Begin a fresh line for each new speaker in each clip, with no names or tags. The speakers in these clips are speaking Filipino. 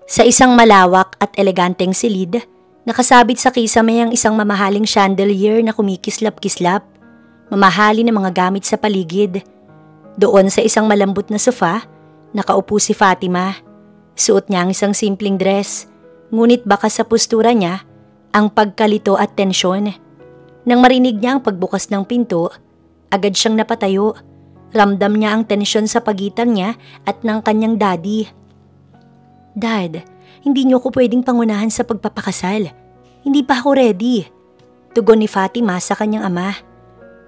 Sa isang malawak at eleganteng silid, nakasabit sa kisame ang isang mamahaling chandelier na kumikislap-kislap. Mamahali na mga gamit sa paligid. Doon sa isang malambot na sofa, nakaupo si Fatima. Suot niya ang isang simpleng dress, ngunit baka sa postura niya ang pagkalito at tensyon. Nang marinig niya ang pagbukas ng pinto, agad siyang napatayo. Ramdam niya ang tensyon sa pagitan niya at ng kanyang daddy. "Dad, hindi niyo ko pwedeng pangunahan sa pagpapakasal. Hindi pa ako ready." Tugon ni Fatima sa kanyang ama.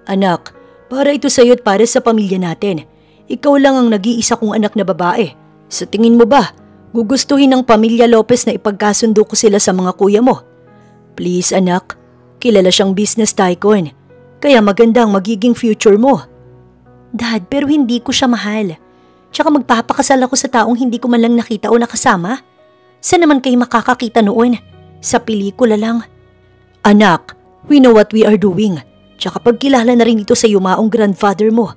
"Anak, para ito sa'yo at para sa pamilya natin. Ikaw lang ang nag-iisa kong anak na babae. Sa tingin mo ba, gugustuhin ng pamilya Lopez na ipagkasundo ko sila sa mga kuya mo? Please anak, kilala siyang business tycoon. Kaya maganda ang magiging future mo." "Dad, pero hindi ko siya mahal. Tsaka magpapakasal ako sa taong hindi ko man lang nakita o nakasama. Saan naman kayo makakakita noon? Sa pelikula lang." "Anak, we know what we are doing. Tsaka pagkilala na rin ito sa yumaong grandfather mo.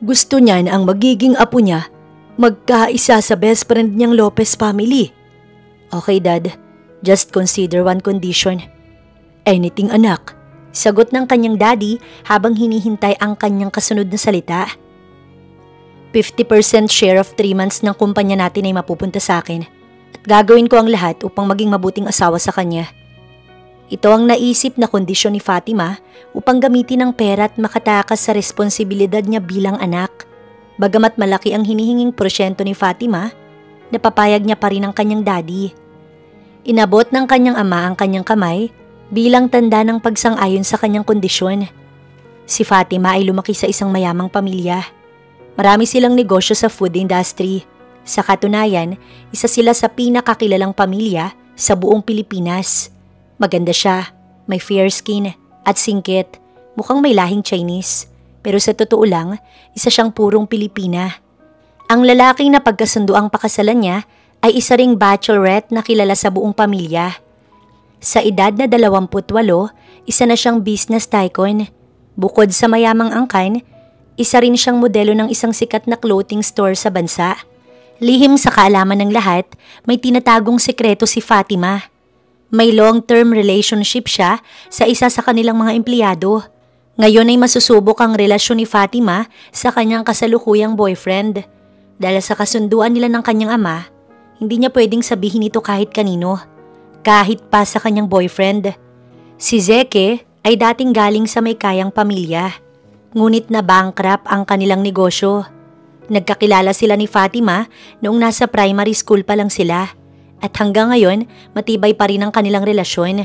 Gusto niyan ang magiging apo niya magkaisa sa best friend niyang Lopez family." "Okay Dad, just consider one condition." "Anything anak," sagot ng kanyang daddy habang hinihintay ang kanyang kasunod na salita. 50% share of 3 months ng kumpanya natin ay mapupunta sa akin at gagawin ko ang lahat upang maging mabuting asawa sa kanya. Ito ang naisip na kondisyon ni Fatima upang gamitin ang pera at makatakas sa responsibilidad niya bilang anak. Bagamat malaki ang hinihinging porsyento ni Fatima, napapayag niya pa rin ang kanyang daddy. Inabot ng kanyang ama ang kanyang kamay bilang tanda ng pagsang-ayon sa kanyang kondisyon. Si Fatima ay lumaki sa isang mayamang pamilya. Marami silang negosyo sa food industry. Sa katunayan, isa sila sa pinakakilalang pamilya sa buong Pilipinas. Maganda siya, may fair skin at singkit, mukhang may lahing Chinese. Pero sa totoo lang, isa siyang purong Pilipina. Ang lalaking na pagkasundo ang pakasalan niya ay isa ring bachelorette na kilala sa buong pamilya. Sa edad na 28, isa na siyang business tycoon. Bukod sa mayamang angkan, isa rin siyang modelo ng isang sikat na clothing store sa bansa. Lihim sa kaalaman ng lahat, may tinatagong sekreto si Fatima. May long-term relationship siya sa isa sa kanilang mga empleyado. Ngayon ay masusubok ang relasyon ni Fatima sa kanyang kasalukuyang boyfriend. Dahil sa kasunduan nila ng kanyang ama, hindi niya pwedeng sabihin ito kahit kanino. Kahit pa sa kanyang boyfriend. Si Zeke ay dating galing sa may kayang pamilya. Ngunit na bankrupt ang kanilang negosyo. Nagkakilala sila ni Fatima noong nasa primary school pa lang sila. At hanggang ngayon, matibay pa rin ang kanilang relasyon.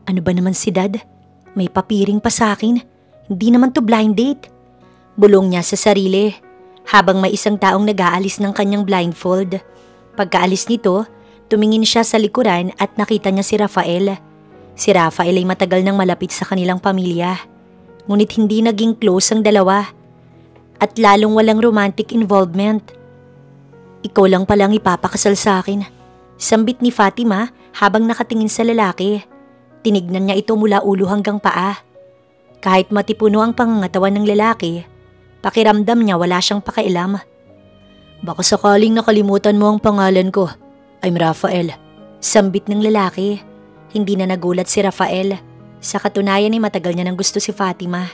"Ano ba naman si Dad? May papiring pa sa akin. Hindi naman to blind date." Bulong niya sa sarili, habang may isang taong nag-aalis ng kanyang blindfold. Pagkaalis nito, tumingin siya sa likuran at nakita niya si Rafael. Si Rafael ay matagal nang malapit sa kanilang pamilya. Ngunit hindi naging close ang dalawa. At lalong walang romantic involvement. "Ikaw lang palang ipapakasal sa akin," sambit ni Fatima habang nakatingin sa lalaki. Tinignan niya ito mula ulo hanggang paa. Kahit matipuno ang pangangatawan ng lalaki, pakiramdam niya wala siyang pakialam. "Baka sakaling nakalimutan mo ang pangalan ko. I'm Rafael," sambit ng lalaki. Hindi na nagulat si Rafael. Sa katunayan ay matagal niya nang gusto si Fatima.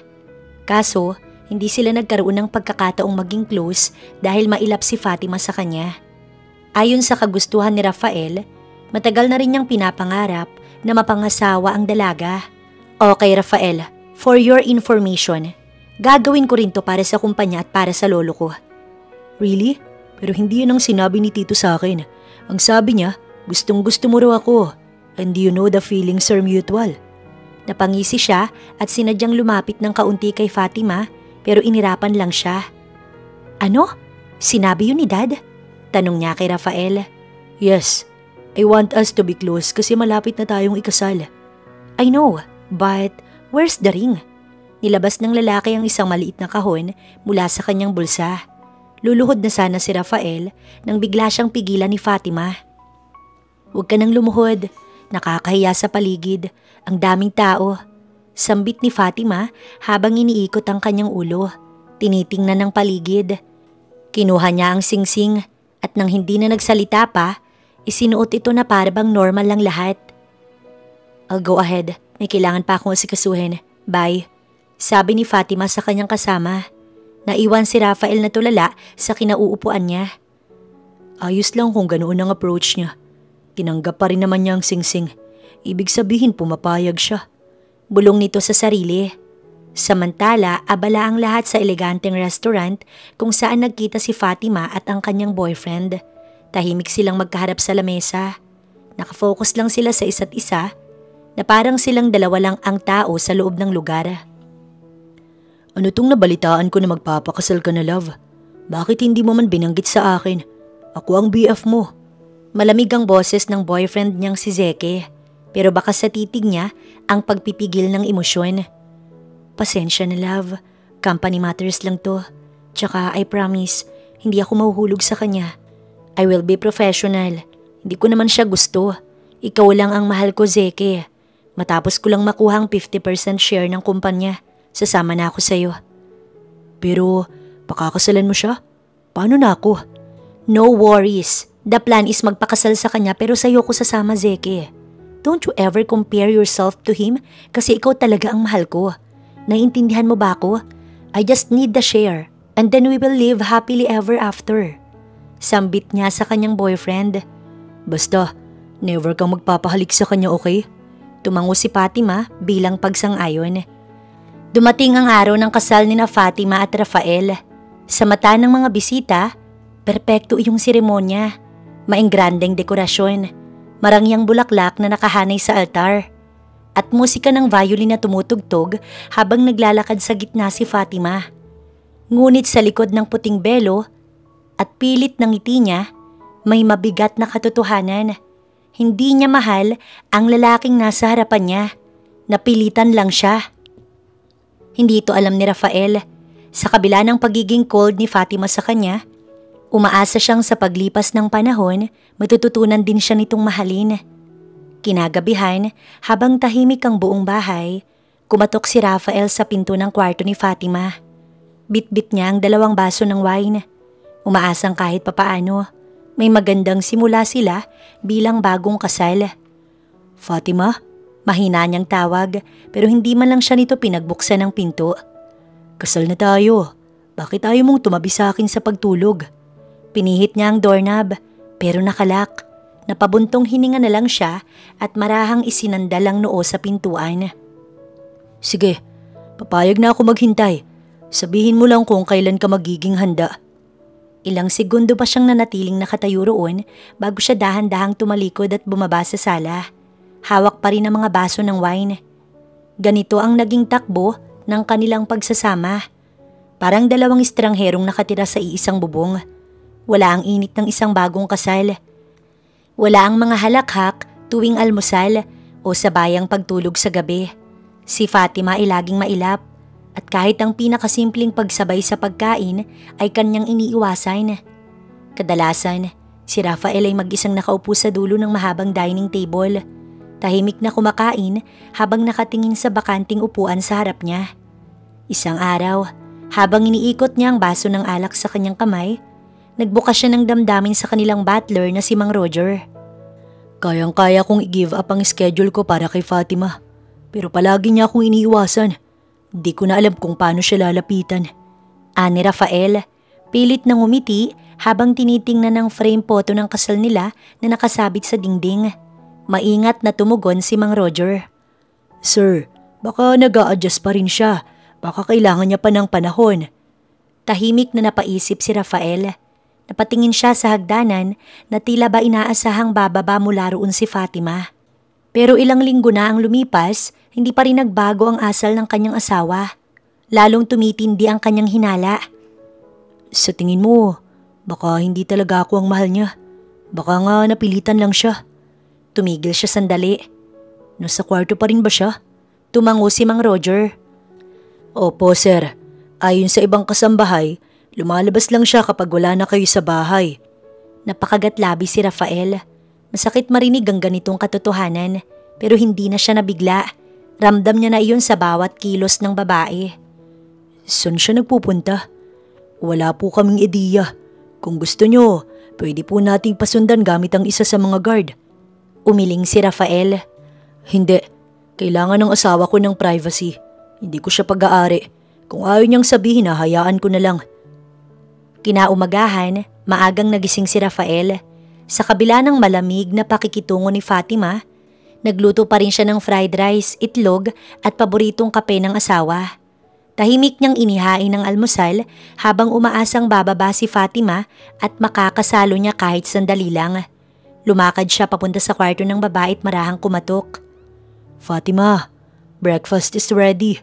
Kaso, hindi sila nagkaroon ng pagkakataong maging close dahil mailap si Fatima sa kanya. Ayon sa kagustuhan ni Rafael, matagal na rin niyang pinapangarap na mapangasawa ang dalaga. "Okay Rafael, for your information, gagawin ko rin to para sa kumpanya at para sa lolo ko." "Really? Pero hindi yun ang sinabi ni Tito sa akin. Ang sabi niya, gustong gusto mo raw ako. And you know the feelings are mutual." Napangisi siya at sinadyang lumapit ng kaunti kay Fatima pero inirapan lang siya. "Ano? Sinabi yun ni Dad?" Tanong niya kay Rafael. "Yes. I want us to be close kasi malapit na tayong ikasal." "I know, but where's the ring?" Nilabas ng lalaki ang isang maliit na kahon mula sa kanyang bulsa. Luluhod na sana si Rafael nang bigla siyang pigilan ni Fatima. "Huwag ka nang lumuhod. Nakakahiya sa paligid. Ang daming tao." Sambit ni Fatima habang iniikot ang kanyang ulo. Tinitingnan ng paligid. Kinuha niya ang singsing at nang hindi na nagsalita pa, Isinuot ito na para bang normal lang lahat. I'll go ahead. May kailangan pa akong asikasuhin. Bye. Sabi ni Fatima sa kanyang kasama. Naiwan si Rafael na tulala sa kinauupuan niya. Ayos lang kung ganoon ang approach niya. Tinanggap pa rin naman niya ang singsing. Ibig sabihin pumapayag siya. Bulong nito sa sarili. Samantala, abala ang lahat sa eleganteng restaurant kung saan nagkita si Fatima at ang kanyang boyfriend. Tahimik silang magkaharap sa lamesa. Nakafocus lang sila sa isa't isa na parang silang dalawa lang ang tao sa loob ng lugar. Ano tong nabalitaan ko na magpapakasal ka na, love? Bakit hindi mo man binanggit sa akin? Ako ang BF mo. Malamig ang boses ng boyfriend niyang si Zeke, pero baka sa titig niya ang pagpipigil ng emosyon. Pasensya na, love. Company matters lang to. Tsaka I promise, hindi ako mahuhulog sa kanya. I will be professional. Hindi ko naman siya gusto. Ikaw lang ang mahal ko, Zeke. Matapos ko lang makuha ang 50% share ng kumpanya, sasama na ako sa'yo. Pero, pakakasalan mo siya? Paano na ako? No worries. The plan is magpakasal sa kanya pero sa'yo ko sasama, Zeke. Don't you ever compare yourself to him kasi ikaw talaga ang mahal ko. Naiintindihan mo ba ako? I just need the share and then we will live happily ever after. Sambit niya sa kanyang boyfriend. Basta, never kang magpapahalik sa kanya, okay? Tumango si Fatima bilang pagsang-ayon. Dumating ang araw ng kasal ni na Fatima at Rafael. Sa mata ng mga bisita, perpekto iyong seremonya. Mainggrandeng dekorasyon, marangyang bulaklak na nakahanay sa altar, at musika ng violin na tumutugtog habang naglalakad sa gitna si Fatima. Ngunit sa likod ng puting belo at pilit ng ngiti niya, may mabigat na katotohanan. Hindi niya mahal ang lalaking nasa harapan niya. Napilitan lang siya. Hindi ito alam ni Rafael. Sa kabila ng pagiging cold ni Fatima sa kanya, umaasa siyang sa paglipas ng panahon, matututunan din siya nitong mahalin. Kinagabihan, habang tahimik ang buong bahay, kumatok si Rafael sa pinto ng kwarto ni Fatima. Bitbit niya ang 2 baso ng wine. Umaasang kahit papaano, may magandang simula sila bilang bagong kasal. Fatima, mahina niyang tawag pero hindi man lang siya nito pinagbuksan ng pinto. Kasal na tayo. Bakit ayaw mong tumabi sa akin sa pagtulog? Pinihit niya ang doorknob pero nakalak. Napabuntong hininga na lang siya at marahang isinandal ang noo sa pintuan. Sige, papayag na ako maghintay. Sabihin mo lang kung kailan ka magiging handa. Ilang segundo pa siyang nanatiling nakatayo roon bago siya dahan-dahang tumalikod at bumaba sa sala. Hawak pa rin ang mga baso ng wine. Ganito ang naging takbo ng kanilang pagsasama. Parang 2 estrangherong nakatira sa iisang bubong. Wala ang init ng isang bagong kasal. Wala ang mga halakhak tuwing almusal o sabayang pagtulog sa gabi. Si Fatima ay laging mailap at kahit ang pinakasimpleng pagsabay sa pagkain ay kanyang iniiwasan. Kadalasan, si Rafael ay mag-isang nakaupo sa dulo ng mahabang dining table. Tahimik na kumakain habang nakatingin sa bakanting upuan sa harap niya. Isang araw, habang iniikot niya ang baso ng alak sa kanyang kamay, nagbukas siya ng damdamin sa kanilang butler na si Mang Roger. Kayang-kaya kong i-give up ang schedule ko para kay Fatima. Pero palagi niya akong iniiwasan. Di ko na alam kung paano siya lalapitan. Ani Rafael, pilit nang umiti habang tinitingnan ng frame photo ng kasal nila na nakasabit sa dingding. Maingat na tumugon si Mang Roger. Sir, baka nag-a-adjust pa rin siya. Baka kailangan niya pa ng panahon. Tahimik na napaisip si Rafael. Napatingin siya sa hagdanan na tila ba inaasahang bababa mula roon si Fatima. Pero ilang linggo na ang lumipas, hindi pa rin nagbago ang asal ng kanyang asawa. Lalong tumitindi ang kanyang hinala. Sa tingin mo, baka hindi talaga ako ang mahal niya. Baka nga napilitan lang siya. Tumigil siya sandali. Nasa kwarto pa rin ba siya? Tumango si Mang Roger. Opo sir, ayon sa ibang kasambahay, lumalabas lang siya kapag wala na kayo sa bahay. Napakagatlabi si Rafael. Masakit marinig ang ganitong katotohanan pero hindi na siya nabigla. Ramdam niya na iyon sa bawat kilos ng babae. Saan siya nagpupunta? Wala po kaming ideya.
Kung gusto nyo, pwede po nating pasundan gamit ang isa sa mga guard.
Umiling si Rafael.
Hindi. Kailangan ng asawa ko ng privacy. Hindi ko siya pag-aari. Kung ayaw niyang sabihin, hayaan ko na lang.
Kinaumagahan, maagang nagising si Rafael. Sa kabila ng malamig na pakikitungo ni Fatima, nagluto pa rin siya ng fried rice, itlog at paboritong kape ng asawa. Tahimik niyang inihain ang almusal habang umaasang bababa si Fatima at makakasalo niya kahit sandali lang. Lumakad siya papunta sa kwarto ng babae at marahang kumatok.
Fatima, breakfast is ready.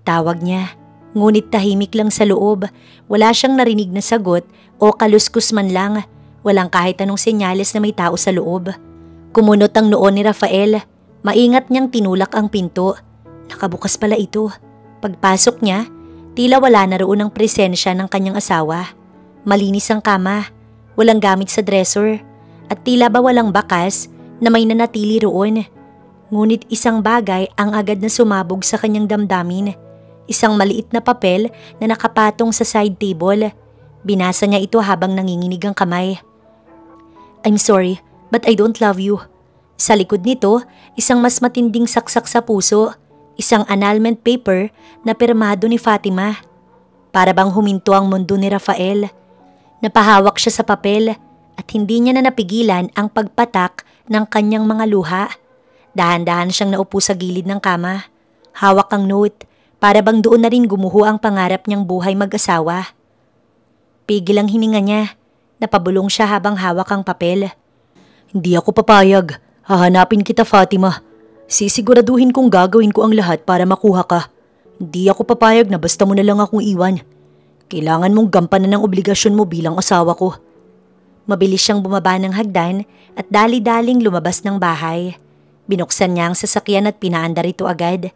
Tawag niya. Ngunit tahimik lang sa loob. Wala siyang narinig na sagot o kaluskus man lang. Walang kahit anong senyales na may tao sa loob. Kumunot ang noon ni Rafael. Maingat niyang tinulak ang pinto. Nakabukas pala ito. Pagpasok niya, tila wala na roon ang presensya ng kanyang asawa. Malinis ang kama, walang gamit sa dresser, at tila ba walang bakas na may nanatili roon. Ngunit isang bagay ang agad na sumabog sa kanyang damdamin. Isang maliit na papel na nakapatong sa side table. Binasa niya ito habang nanginginig ang kamay. "I'm sorry, but I don't love you." Sa likod nito, isang mas matinding saksak sa puso. Isang annulment paper na pirmado ni Fatima. Para bang huminto ang mundo ni Rafael. Napahawak siya sa papel at hindi niya na napigilan ang pagpatak ng kanyang mga luha. Dahan-dahan siyang naupo sa gilid ng kama. Hawak ang note, para bang doon na rin gumuho ang pangarap niyang buhay mag-asawa. Pigil ang hininga niya. Napabulong siya habang hawak ang papel.
"Hindi ako papayag. Hahanapin kita, Fatima. Sisiguraduhin kong gagawin ko ang lahat para makuha ka. Hindi ako papayag na basta mo na lang akong iwan. Kailangan mong gampanan ang obligasyon mo bilang asawa ko."
Mabilis siyang bumaba ng hagdan at dali-daling lumabas ng bahay. Binuksan niya ang sasakyan at pinaandar ito agad.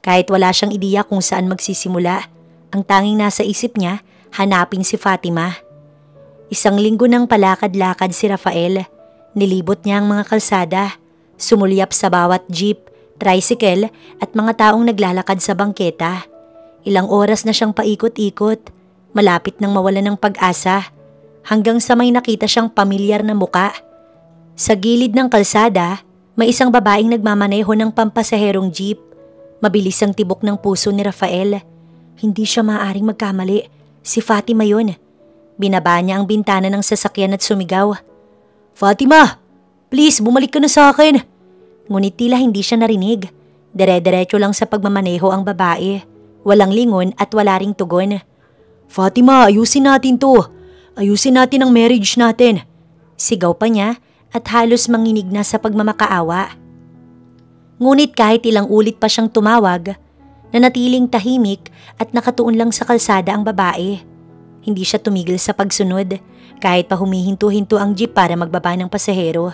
Kahit wala siyang ideya kung saan magsisimula, ang tanging nasa isip niya, hanapin si Fatima. Isang linggo nang palakad-lakad si Rafael. Nilibot niya ang mga kalsada. Sumulyap sa bawat jeep, tricycle at mga taong naglalakad sa bangketa. Ilang oras na siyang paikot-ikot, malapit nang mawalan ng pag-asa, hanggang sa may nakita siyang pamilyar na muka. Sa gilid ng kalsada, may isang babaeng nagmamaneho ng pampasaherong jeep. Mabilis ang tibok ng puso ni Rafael. Hindi siya maaaring magkamali. Si Fatima yun. Binaba niya ang bintana ng sasakyan at sumigaw.
"Fatima! Please, bumalik ka na sa akin!"
Ngunit tila hindi siya narinig. Dire-diretso lang sa pagmamaneho ang babae. Walang lingon at wala ring tugon.
"Fatima, ayusin natin to. Ayusin natin ang marriage natin."
Sigaw pa niya at halos manginig na sa pagmamakaawa. Ngunit kahit ilang ulit pa siyang tumawag, nanatiling tahimik at nakatuon lang sa kalsada ang babae. Hindi siya tumigil sa pagsunod kahit pa humihinto-hinto ang jeep para magbaba ng pasahero.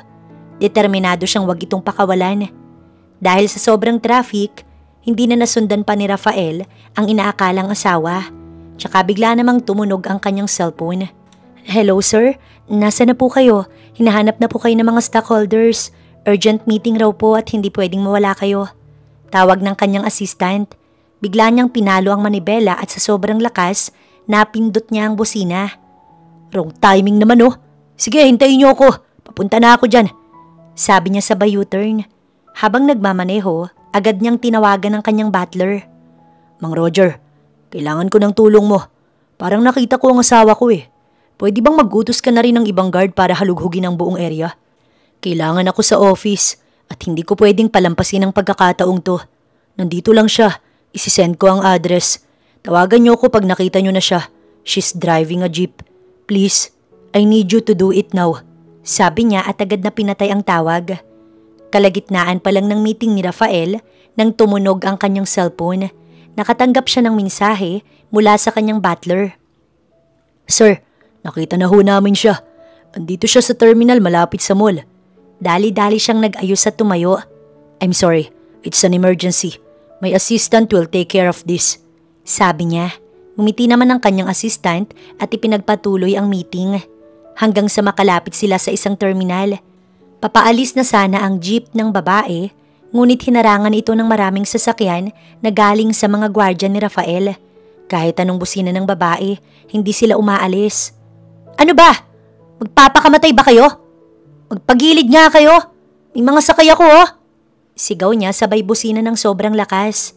Determinado siyang wag itong pakawalan. Dahil sa sobrang traffic, hindi na nasundan pa ni Rafael ang inaakalang asawa. Tsaka bigla namang tumunog ang kanyang cellphone. "Hello sir, nasa na po kayo? Hinahanap na po kayo ng mga stockholders. Urgent meeting raw po at hindi pwedeng mawala kayo." Tawag ng kanyang assistant. Bigla niyang pinalo ang manibela at sa sobrang lakas, napindot niya ang busina.
"Wrong timing naman oh. Sige, hintayin niyo ako. Papunta na ako dyan."
Sabi niya sabay U-turn. Habang nagmamaneho, agad niyang tinawagan ang kanyang butler.
"Mang Roger, kailangan ko ng tulong mo. Parang nakita ko ang asawa ko eh. Pwede bang mag-utos ka na rin ng ibang guard para halughugin ang buong area? Kailangan ako sa office at hindi ko pwedeng palampasin ang pagkakataong to. Nandito lang siya. Isisend ko ang address. Tawagan niyo ako pag nakita niyo na siya. She's driving a jeep. Please, I need you to do it now."
Sabi niya at agad na pinatay ang tawag. Kalagitnaan pa lang ng meeting ni Rafael nang tumunog ang kanyang cellphone. Nakatanggap siya ng mensahe mula sa kanyang butler.
"Sir, nakita na ho namin siya. Andito siya sa terminal malapit sa mall."
Dali-dali siyang nag-ayos at tumayo.
"I'm sorry, it's an emergency. My assistant will take care of this."
Sabi niya. Ngumiti naman ang kanyang assistant at ipinagpatuloy ang meeting. Hanggang sa makalapit sila sa isang terminal. Papaalis na sana ang jeep ng babae, ngunit hinarangan ito ng maraming sasakyan na galing sa mga gwardya ni Rafael. Kahit anong busina ng babae, hindi sila umaalis. Ano ba? Magpapakamatay ba kayo? Magpagilid nga kayo. May mga sakay ako oh. Sigaw niya sabay busina ng sobrang lakas.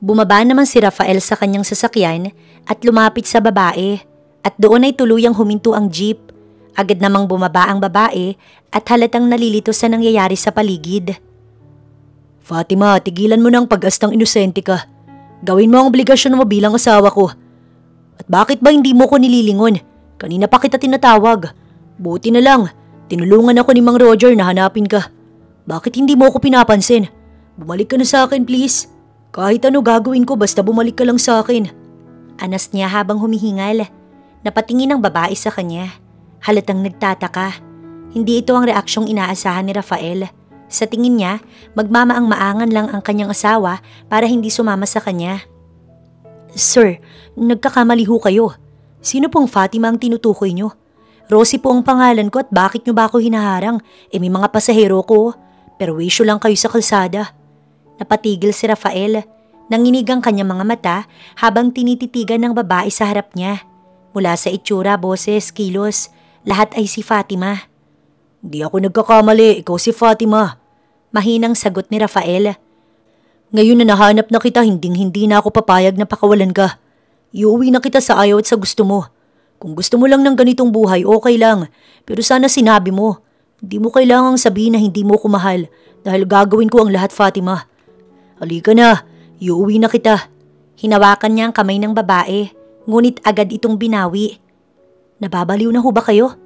Bumaba naman si Rafael sa kanyang sasakyan at lumapit sa babae at doon ay tuluyang huminto ang jeep. Agad namang bumaba ang babae at halatang nalilito sa nangyayari sa paligid.
Fatima, tigilan mo ng pag-astang inosente ka. Gawin mo ang obligasyon mo bilang asawa ko. At bakit ba hindi mo ko nililingon? Kanina pa kita tinatawag. Buti na lang, tinulungan ako ni Mang Roger na hanapin ka. Bakit hindi mo ko pinapansin? Bumalik ka na sa akin please. Kahit ano gagawin ko basta bumalik ka lang sa akin.
Anas niya habang humihingal. Napatingin ang babae sa kanya. Halatang nagtataka. Hindi ito ang reaksyong inaasahan ni Rafael. Sa tingin niya, magmamaang-maangan lang ang kanyang asawa para hindi sumama sa kanya.
Sir, nagkakamali ho kayo. Sino pong Fatima ang tinutukoy nyo? Rosie po ang pangalan ko at bakit nyo ba ako hinaharang? May mga pasahero ko. Perwisyo lang kayo sa kalsada.
Napatigil si Rafael. Nanginig ang kanyang mga mata habang tinititigan ng babae sa harap niya. Mula sa itsura, boses, kilos, lahat ay si Fatima.
Hindi ako nagkakamali, ikaw si Fatima.
Mahinang sagot ni Rafael.
Ngayon na nahanap na kita, hindi na ako papayag na pakawalan ka. Iuwi na kita sa ayaw at sa gusto mo. Kung gusto mo lang ng ganitong buhay, okay lang. Pero sana sinabi mo. Hindi mo kailangang sabihin na hindi mo ko mahal dahil gagawin ko ang lahat, Fatima. Halika na, iuwi na kita.
Hinawakan niya ang kamay ng babae, ngunit agad itong binawi. Nababaliw na ho ba kayo?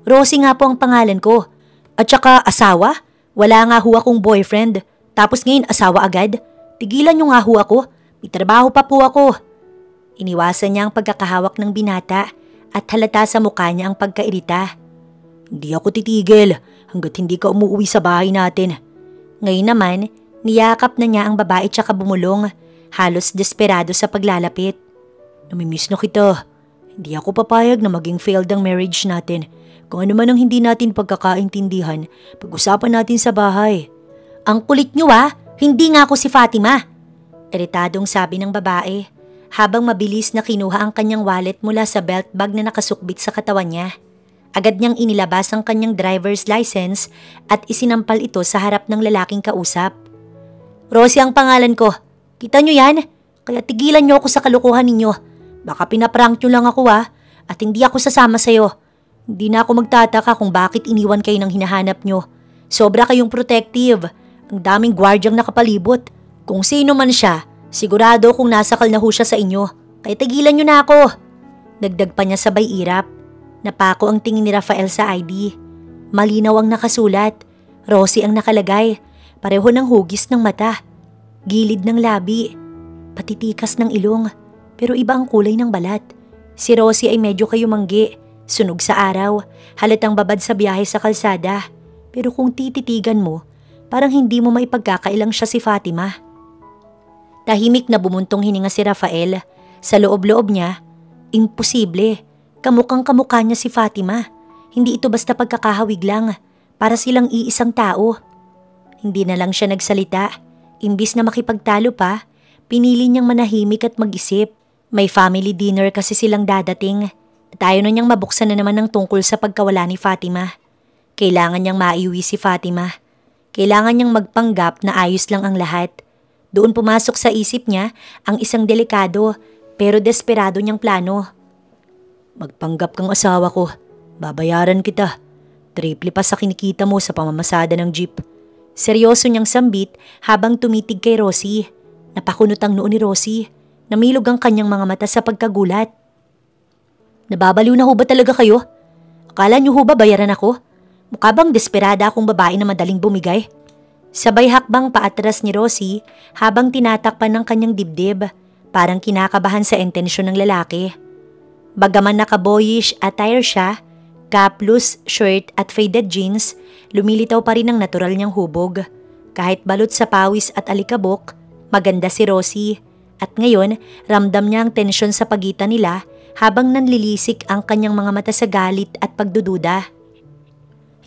Rosie nga po ang pangalan ko. At saka asawa? Wala nga ho akong boyfriend. Tapos ngayon asawa agad? Tigilan niyo nga ho ako. May trabaho pa po ako. Iniwasan niya ang pagkakahawak ng binata at halata sa mukha niya ang pagkairita.
Hindi ako titigil hanggat hindi ka umuwi sa bahay natin.
Ngayon naman, niyakap na niya ang babae tsaka bumulong, halos desperado sa paglalapit.
Namimiss na kita. Hindi ako papayag na maging failed ang marriage natin. Kung ano man ang hindi natin pagkakaintindihan, pag-usapan natin sa bahay.
Ang kulit niyo hindi nga ako si Fatima. Iritadong sabi ng babae, habang mabilis na kinuha ang kanyang wallet mula sa belt bag na nakasukbit sa katawan niya. Agad niyang inilabas ang kanyang driver's license at isinampal ito sa harap ng lalaking kausap. Rosie ang pangalan ko. Kita niyo yan? Kaya tigilan niyo ako sa kalukuhan ninyo. Baka pinaprank niyo lang ako at hindi ako sasama sa'yo. Hindi na ako magtataka kung bakit iniwan kayo ng hinahanap niyo. Sobra kayong protective. Ang daming gwardyang nakapalibot. Kung sino man siya, sigurado kung nasakal na ho siya sa inyo. Kaya tigilan niyo na ako. Dagdag pa niya sabay irap. Napako ang tingin ni Rafael sa ID. Malinaw ang nakasulat. Rosie ang nakalagay. Pareho ng hugis ng mata. Gilid ng labi. Patitikas ng ilong. Pero iba ang kulay ng balat. Si Rosie ay medyo kayumanggi. Sunog sa araw. Halatang babad sa biyahe sa kalsada. Pero kung tititigan mo, parang hindi mo maipagkakailang siya si Fatima. Tahimik na bumuntong hininga si Rafael. Sa loob-loob niya, imposible. Kamukhang kamukha niya si Fatima. Hindi ito basta pagkakahawig lang. Para silang iisang tao. Hindi na lang siya nagsalita. Imbis na makipagtalo pa, pinili niyang manahimik at mag-isip. May family dinner kasi silang dadating. Tayo na niyang mabuksan na naman ng tungkol sa pagkawala ni Fatima. Kailangan niyang maiuwi si Fatima. Kailangan niyang magpanggap na ayos lang ang lahat. Doon pumasok sa isip niya ang isang delikado pero desperado niyang plano.
Magpanggap kang asawa ko. Babayaran kita. Triple pa sa kinikita mo sa pamamasada ng jeep.
Seryoso niyang sambit habang tumitig kay Rosie. Napakunot ang noo ni Rosie. Namilog ang kanyang mga mata sa pagkagulat. Nababaliw na ho ba talaga kayo? Akala niyo ho ba bayaran ako? Mukha bang desperada akong babae na madaling bumigay? Sabay hakbang paatras ni Rosie habang tinatakpan ng kanyang dibdib. Parang kinakabahan sa intensyon ng lalaki. Bagaman naka-boyish attire siya, cap-loose shirt at faded jeans, lumilitaw pa rin ang natural niyang hubog. Kahit balot sa pawis at alikabok, maganda si Rosie. At ngayon, ramdam niya ang tensyon sa pagitan nila habang nanlilisik ang kanyang mga mata sa galit at pagdududa.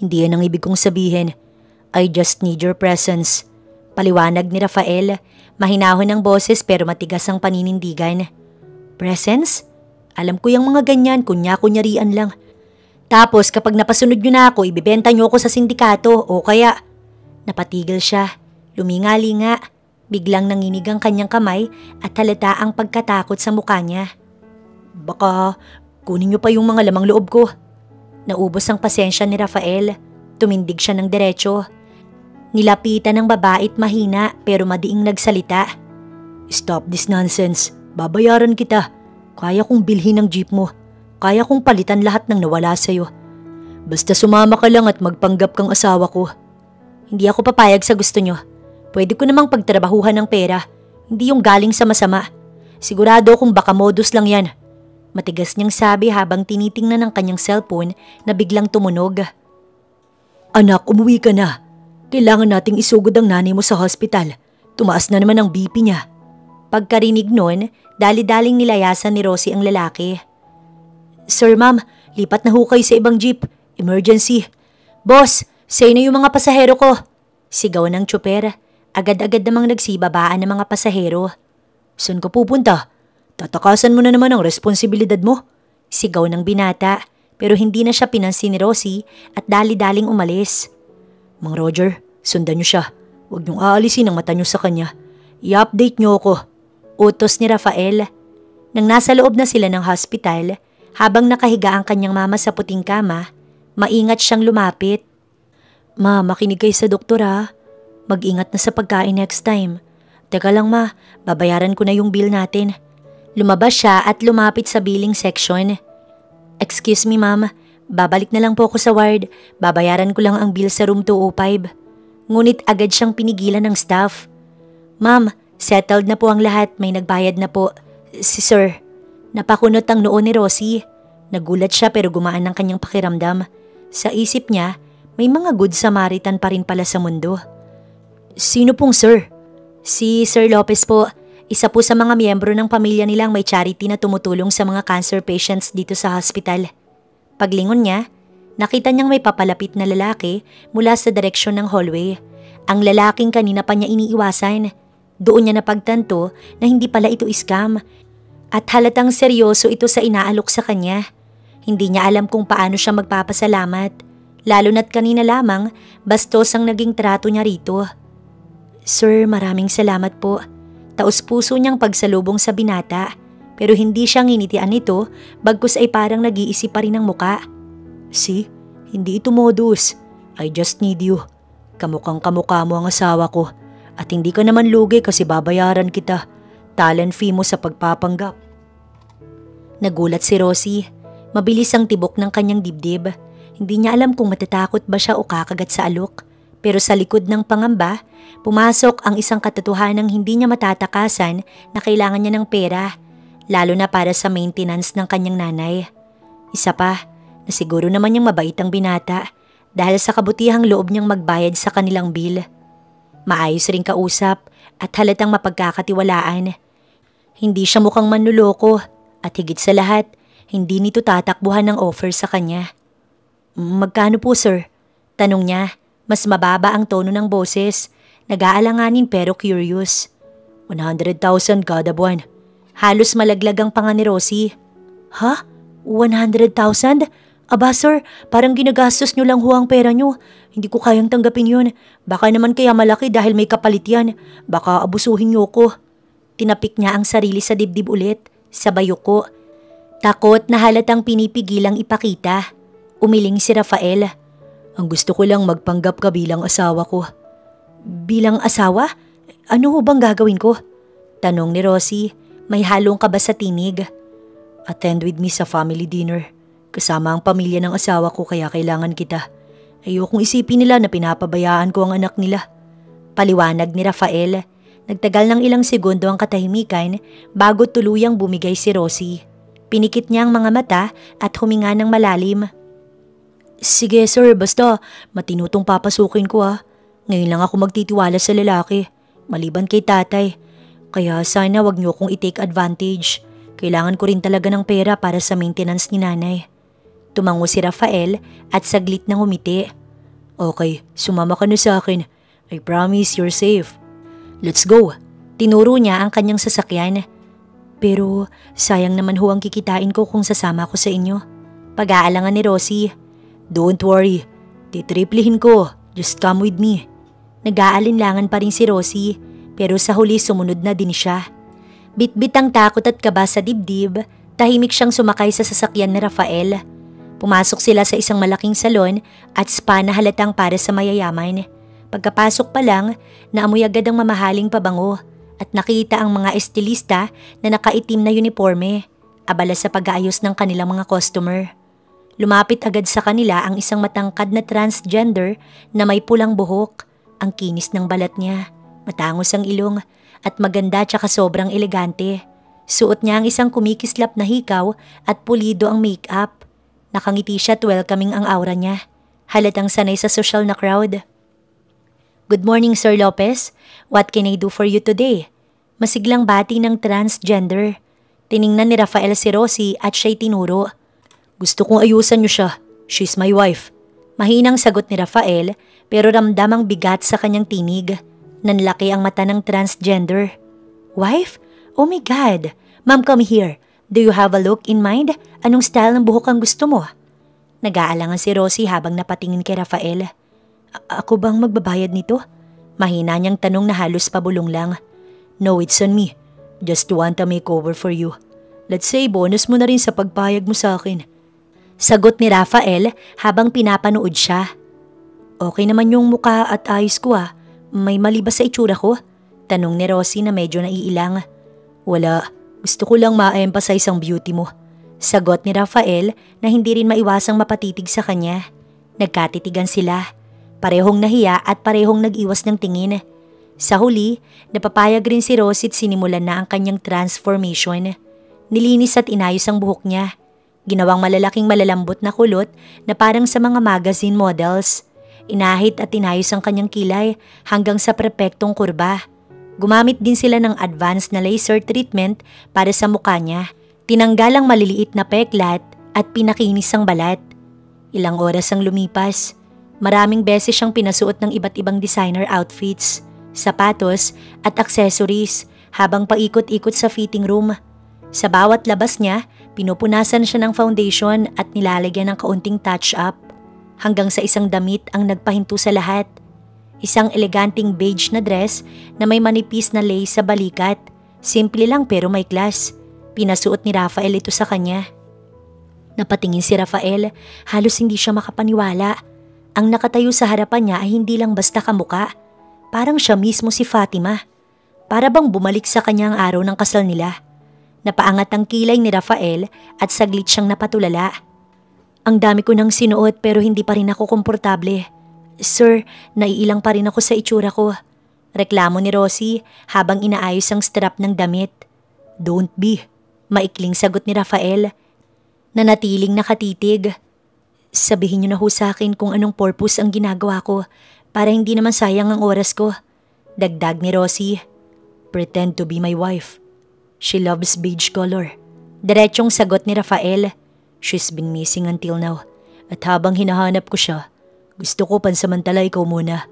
Hindi yan ang ibig kong sabihin. I just need your presence.
Paliwanag ni Rafael, mahinahon ang boses pero matigas ang paninindigan. Presence? Alam ko yung mga ganyan, kunya-kunyarian lang. Tapos kapag napasunod nyo na ako, ibibenta nyo ako sa sindikato o kaya... Napatigil siya, luminga-linga, biglang nanginig ang kanyang kamay at halata ang pagkatakot sa mukha niya. Baka kunin nyo pa yung mga lamang loob ko. Naubos ang pasensya ni Rafael, tumindig siya ng diretso. Nilapitan ng babae mahina pero madiing nagsalita. Stop this nonsense, babayaran kita. Kaya kong bilhin ang jeep mo. Kaya kong palitan lahat ng nawala sa'yo. Basta sumama ka lang at magpanggap kang asawa ko. Hindi ako papayag sa gusto nyo. Pwede ko namang pagtrabahuhan ng pera, hindi yung galing sa masama. Sigurado kung baka modus lang yan. Matigas niyang sabi habang tinitingnan ng kanyang cellphone na biglang tumunog. Anak, umuwi ka na. Kailangan nating isugod ang nanay mo sa hospital. Tumaas na naman ang BP niya. Pagkarinig nun, dali-daling nilayasan ni Rosie ang lalaki. Sir, ma'am, lipat na ho kayo sa ibang jeep. Emergency. Boss, say na yung mga pasahero ko. Sigaw ng tsuper. Agad-agad namang nagsibabaan ng mga pasahero. Saan ka pupunta? Tatakasan mo na naman ang responsibilidad mo. Sigaw ng binata, pero hindi na siya pinansin ni Rosie at dali-daling umalis. Mang Roger, sundan niyo siya. Huwag niyong aalisin ang mata niyo sa kanya. I-update niyo ako. Utos ni Rafael. Nang nasa loob na sila ng hospital, habang nakahiga ang kanyang mama sa puting kama, maingat siyang lumapit. Ma, makinig kayo sa doktor ha. Mag-ingat na sa pagkain next time. Teka lang ma, babayaran ko na yung bill natin. Lumabas siya at lumapit sa billing section. Excuse me ma'am, babalik na lang po ako sa ward. Babayaran ko lang ang bill sa room 205. Ngunit agad siyang pinigilan ng staff. Ma'am, settled na po ang lahat, may nagbayad na po. Si sir. Napakunot ang noo ni Rosie. Nagulat siya pero gumaan ang kanyang pakiramdam. Sa isip niya, may mga good Samaritan pa rin pala sa mundo. Sino pong sir? Si Sir Lopez po. Isa po sa mga miyembro ng pamilya nilang may charity na tumutulong sa mga cancer patients dito sa hospital. Paglingon niya, nakita niyang may papalapit na lalaki mula sa direksyon ng hallway. Ang lalaking kanina pa niya iniiwasan. Doon niya napagtanto na hindi pala ito scam. At halatang seryoso ito sa inaalok sa kanya. Hindi niya alam kung paano siya magpapasalamat. Lalo na't kanina lamang, bastos ang naging trato niya rito. Sir, maraming salamat po. Taos-puso niyang pagsalubong sa binata, pero hindi siya nginitian nito bagkus ay parang nag-iisip pa rin ang muka. See, hindi ito modus. I just need you. Kamukhang kamukha mo ang asawa ko at hindi ka naman lugi kasi babayaran kita. Talent fee mo sa pagpapanggap. Nagulat si Rosie. Mabilis ang tibok ng kanyang dibdib. Hindi niya alam kung matatakot ba siya o kakagat sa alok. Pero sa likod ng pangamba, pumasok ang isang katotohanang hindi niya matatakasan na kailangan niya ng pera, lalo na para sa maintenance ng kanyang nanay. Isa pa, na siguro naman niyang mabait ang binata dahil sa kabutihang loob niyang magbayad sa kanilang bill. Maayos ring kausap at halatang mapagkakatiwalaan. Hindi siya mukhang manluloko at higit sa lahat, hindi nito tatakbuhan ng offer sa kanya. Magkano po sir? Tanong niya. Mas mababa ang tono ng boses. Nag-aalanganin pero curious. 100,000 kada buwan. Halos malaglag ang panga ni Rosie. Ha? 100,000? Aba sir, parang ginagastos nyo lang ho ang pera nyo. Hindi ko kayang tanggapin yun. Baka naman kaya malaki dahil may kapalit yan. Baka abusuhin nyo ko. Tinapik niya ang sarili sa dibdib ulit. Sabay yuko. Takot na halatang pinipigilang ipakita. Umiling si Rafael. Ang gusto ko lang magpanggap ka bilang asawa ko. Bilang asawa? Ano ho bang gagawin ko? Tanong ni Rosie, may halong kaba sa tinig. Attend with me sa family dinner. Kasama ang pamilya ng asawa ko kaya kailangan kita. Ayokong isipin nila na pinapabayaan ko ang anak nila. Paliwanag ni Rafael. Nagtagal ng ilang segundo ang katahimikan bago tuluyang bumigay si Rosie. Pinikit niya ang mga mata at huminga ng malalim. Sige sir, basta matinutong papasukin ko ha. Ngayon lang ako magtitiwala sa lalaki, maliban kay tatay. Kaya sana wag niyo akong i-take advantage. Kailangan ko rin talaga ng pera para sa maintenance ni nanay. Tumango si Rafael at saglit nang umiti. Okay, sumama ka na sa akin. I promise you're safe. Let's go. Tinuro niya ang kanyang sasakyan. Pero sayang naman ho ang kikitain ko kung sasama ko sa inyo. Pag-aalangan ni Rosie.
Don't worry, titriplihin ko. Just come with me.
Nag-aalinlangan pa rin si Rosie, pero sa huli sumunod na din siya. Bitbit ang takot at kaba sa dibdib, tahimik siyang sumakay sa sasakyan ni Rafael. Pumasok sila sa isang malaking salon at spa na halatang para sa mayayaman. Pagkapasok pa lang, naamoy agad ang mamahaling pabango at nakita ang mga estilista na nakaitim na uniforme, abala sa pag-aayos ng kanilang mga customer. Lumapit agad sa kanila ang isang matangkad na transgender na may pulang buhok. Ang kinis ng balat niya, matangos ang ilong at maganda tsaka sobrang elegante. Suot niya ang isang kumikislap na hikaw at pulido ang make-up. Nakangiti siya at welcoming ang aura niya. Halatang sanay sa social na crowd. Good morning, Sir Lopez. What can I do for you today? Masiglang bati ng transgender. Tiningnan ni Rafael si Rosie at siya'y tinuro.
Gusto kong ayusan niyo siya. She's my wife.
Mahinang sagot ni Rafael pero ramdam ang bigat sa kanyang tinig. Nanlaki ang mata ng transgender. Wife? Oh my God. Ma'am, come here. Do you have a look in mind? Anong style ng buhok ang gusto mo? Nag-aalangan si Rosie habang napatingin kay Rafael.
Ako bang magbabayad nito?
Mahina niyang tanong na halos pabulong lang.
No, it's on me. Just want a makeover for you. Let's say bonus mo na rin sa pagpayag mo sa akin.
Sagot ni Rafael habang pinapanood siya.
Okay naman yung muka at ayos ko ah. May mali ba sa itsura ko?
Tanong ni Rosie na medyo naiilang.
Wala. Gusto ko lang ma-emphasize ang beauty mo.
Sagot ni Rafael na hindi rin maiwasang mapatitig sa kanya. Nagkatitigan sila. Parehong nahiya at parehong nag-iwas ng tingin. Sa huli, napapayag rin si Rosie at sinimulan na ang kanyang transformation. Nilinis at inayos ang buhok niya. Ginawang malalaking malalambot na kulot na parang sa mga magazine models. Inahit at inayos ang kanyang kilay hanggang sa perpektong kurba. Gumamit din sila ng advanced na laser treatment para sa mukha niya. Tinanggal ang maliliit na peklat at pinakinis ang balat. Ilang oras ang lumipas. Maraming beses siyang pinasuot ng iba't ibang designer outfits, sapatos at accessories habang paikot-ikot sa fitting room. Sa bawat labas niya, pinupunasan siya ng foundation at nilalagyan ng kaunting touch-up hanggang sa isang damit ang nagpahinto sa lahat. Isang eleganting beige na dress na may manipis na lace sa balikat. Simple lang pero may class. Pinasuot ni Rafael ito sa kanya. Napatingin si Rafael, halos hindi siya makapaniwala. Ang nakatayo sa harapan niya ay hindi lang basta kamuka. Parang siya mismo si Fatima. Para bang bumalik sa kanya ang araw ng kasal nila. Napaangat ang kilay ni Rafael at saglit siyang napatulala. Ang dami ko nang sinuot pero hindi pa rin ako komportable. Sir, naiilang pa rin ako sa itsura ko. Reklamo ni Rosie habang inaayos ang strap ng damit.
Don't be.
Maikling sagot ni Rafael. Nanatiling nakatitig.
Sabihin niyo na ho sa akin kung anong purpose ang ginagawa ko para hindi naman sayang ang oras ko.
Dagdag ni Rosie.
Pretend to be my wife. She loves beige color.
Diretsong sagot ni Rafael.
She's been missing until now. At habang hinahanap ko siya, gusto ko pansamantala ikaw muna.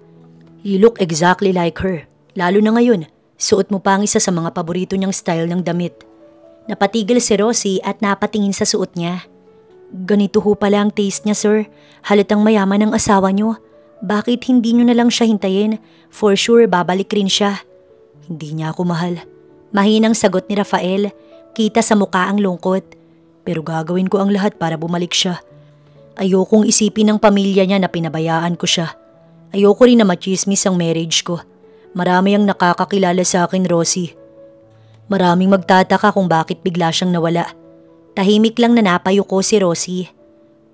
You look exactly like her. Lalo na ngayon, suot mo pa ang isa sa mga paborito niyang style ng damit.
Napatigil si Rosie at napatingin sa suot niya.
Ganito ho pala ang taste niya, sir. Halatang mayaman ang asawa niyo. Bakit hindi niyo na lang siya hintayin? For sure, babalik rin siya. Hindi niya ako mahal.
Mahinang sagot ni Rafael. Kita sa mukha ang lungkot.
Pero gagawin ko ang lahat para bumalik siya. Ayokong isipin ng pamilya niya na pinabayaan ko siya. Ayoko rin na machismis ang marriage ko. Marami ang nakakakilala sa akin, Rosie. Maraming magtataka kung bakit bigla siyang nawala.
Tahimik lang na napayuko si Rosie.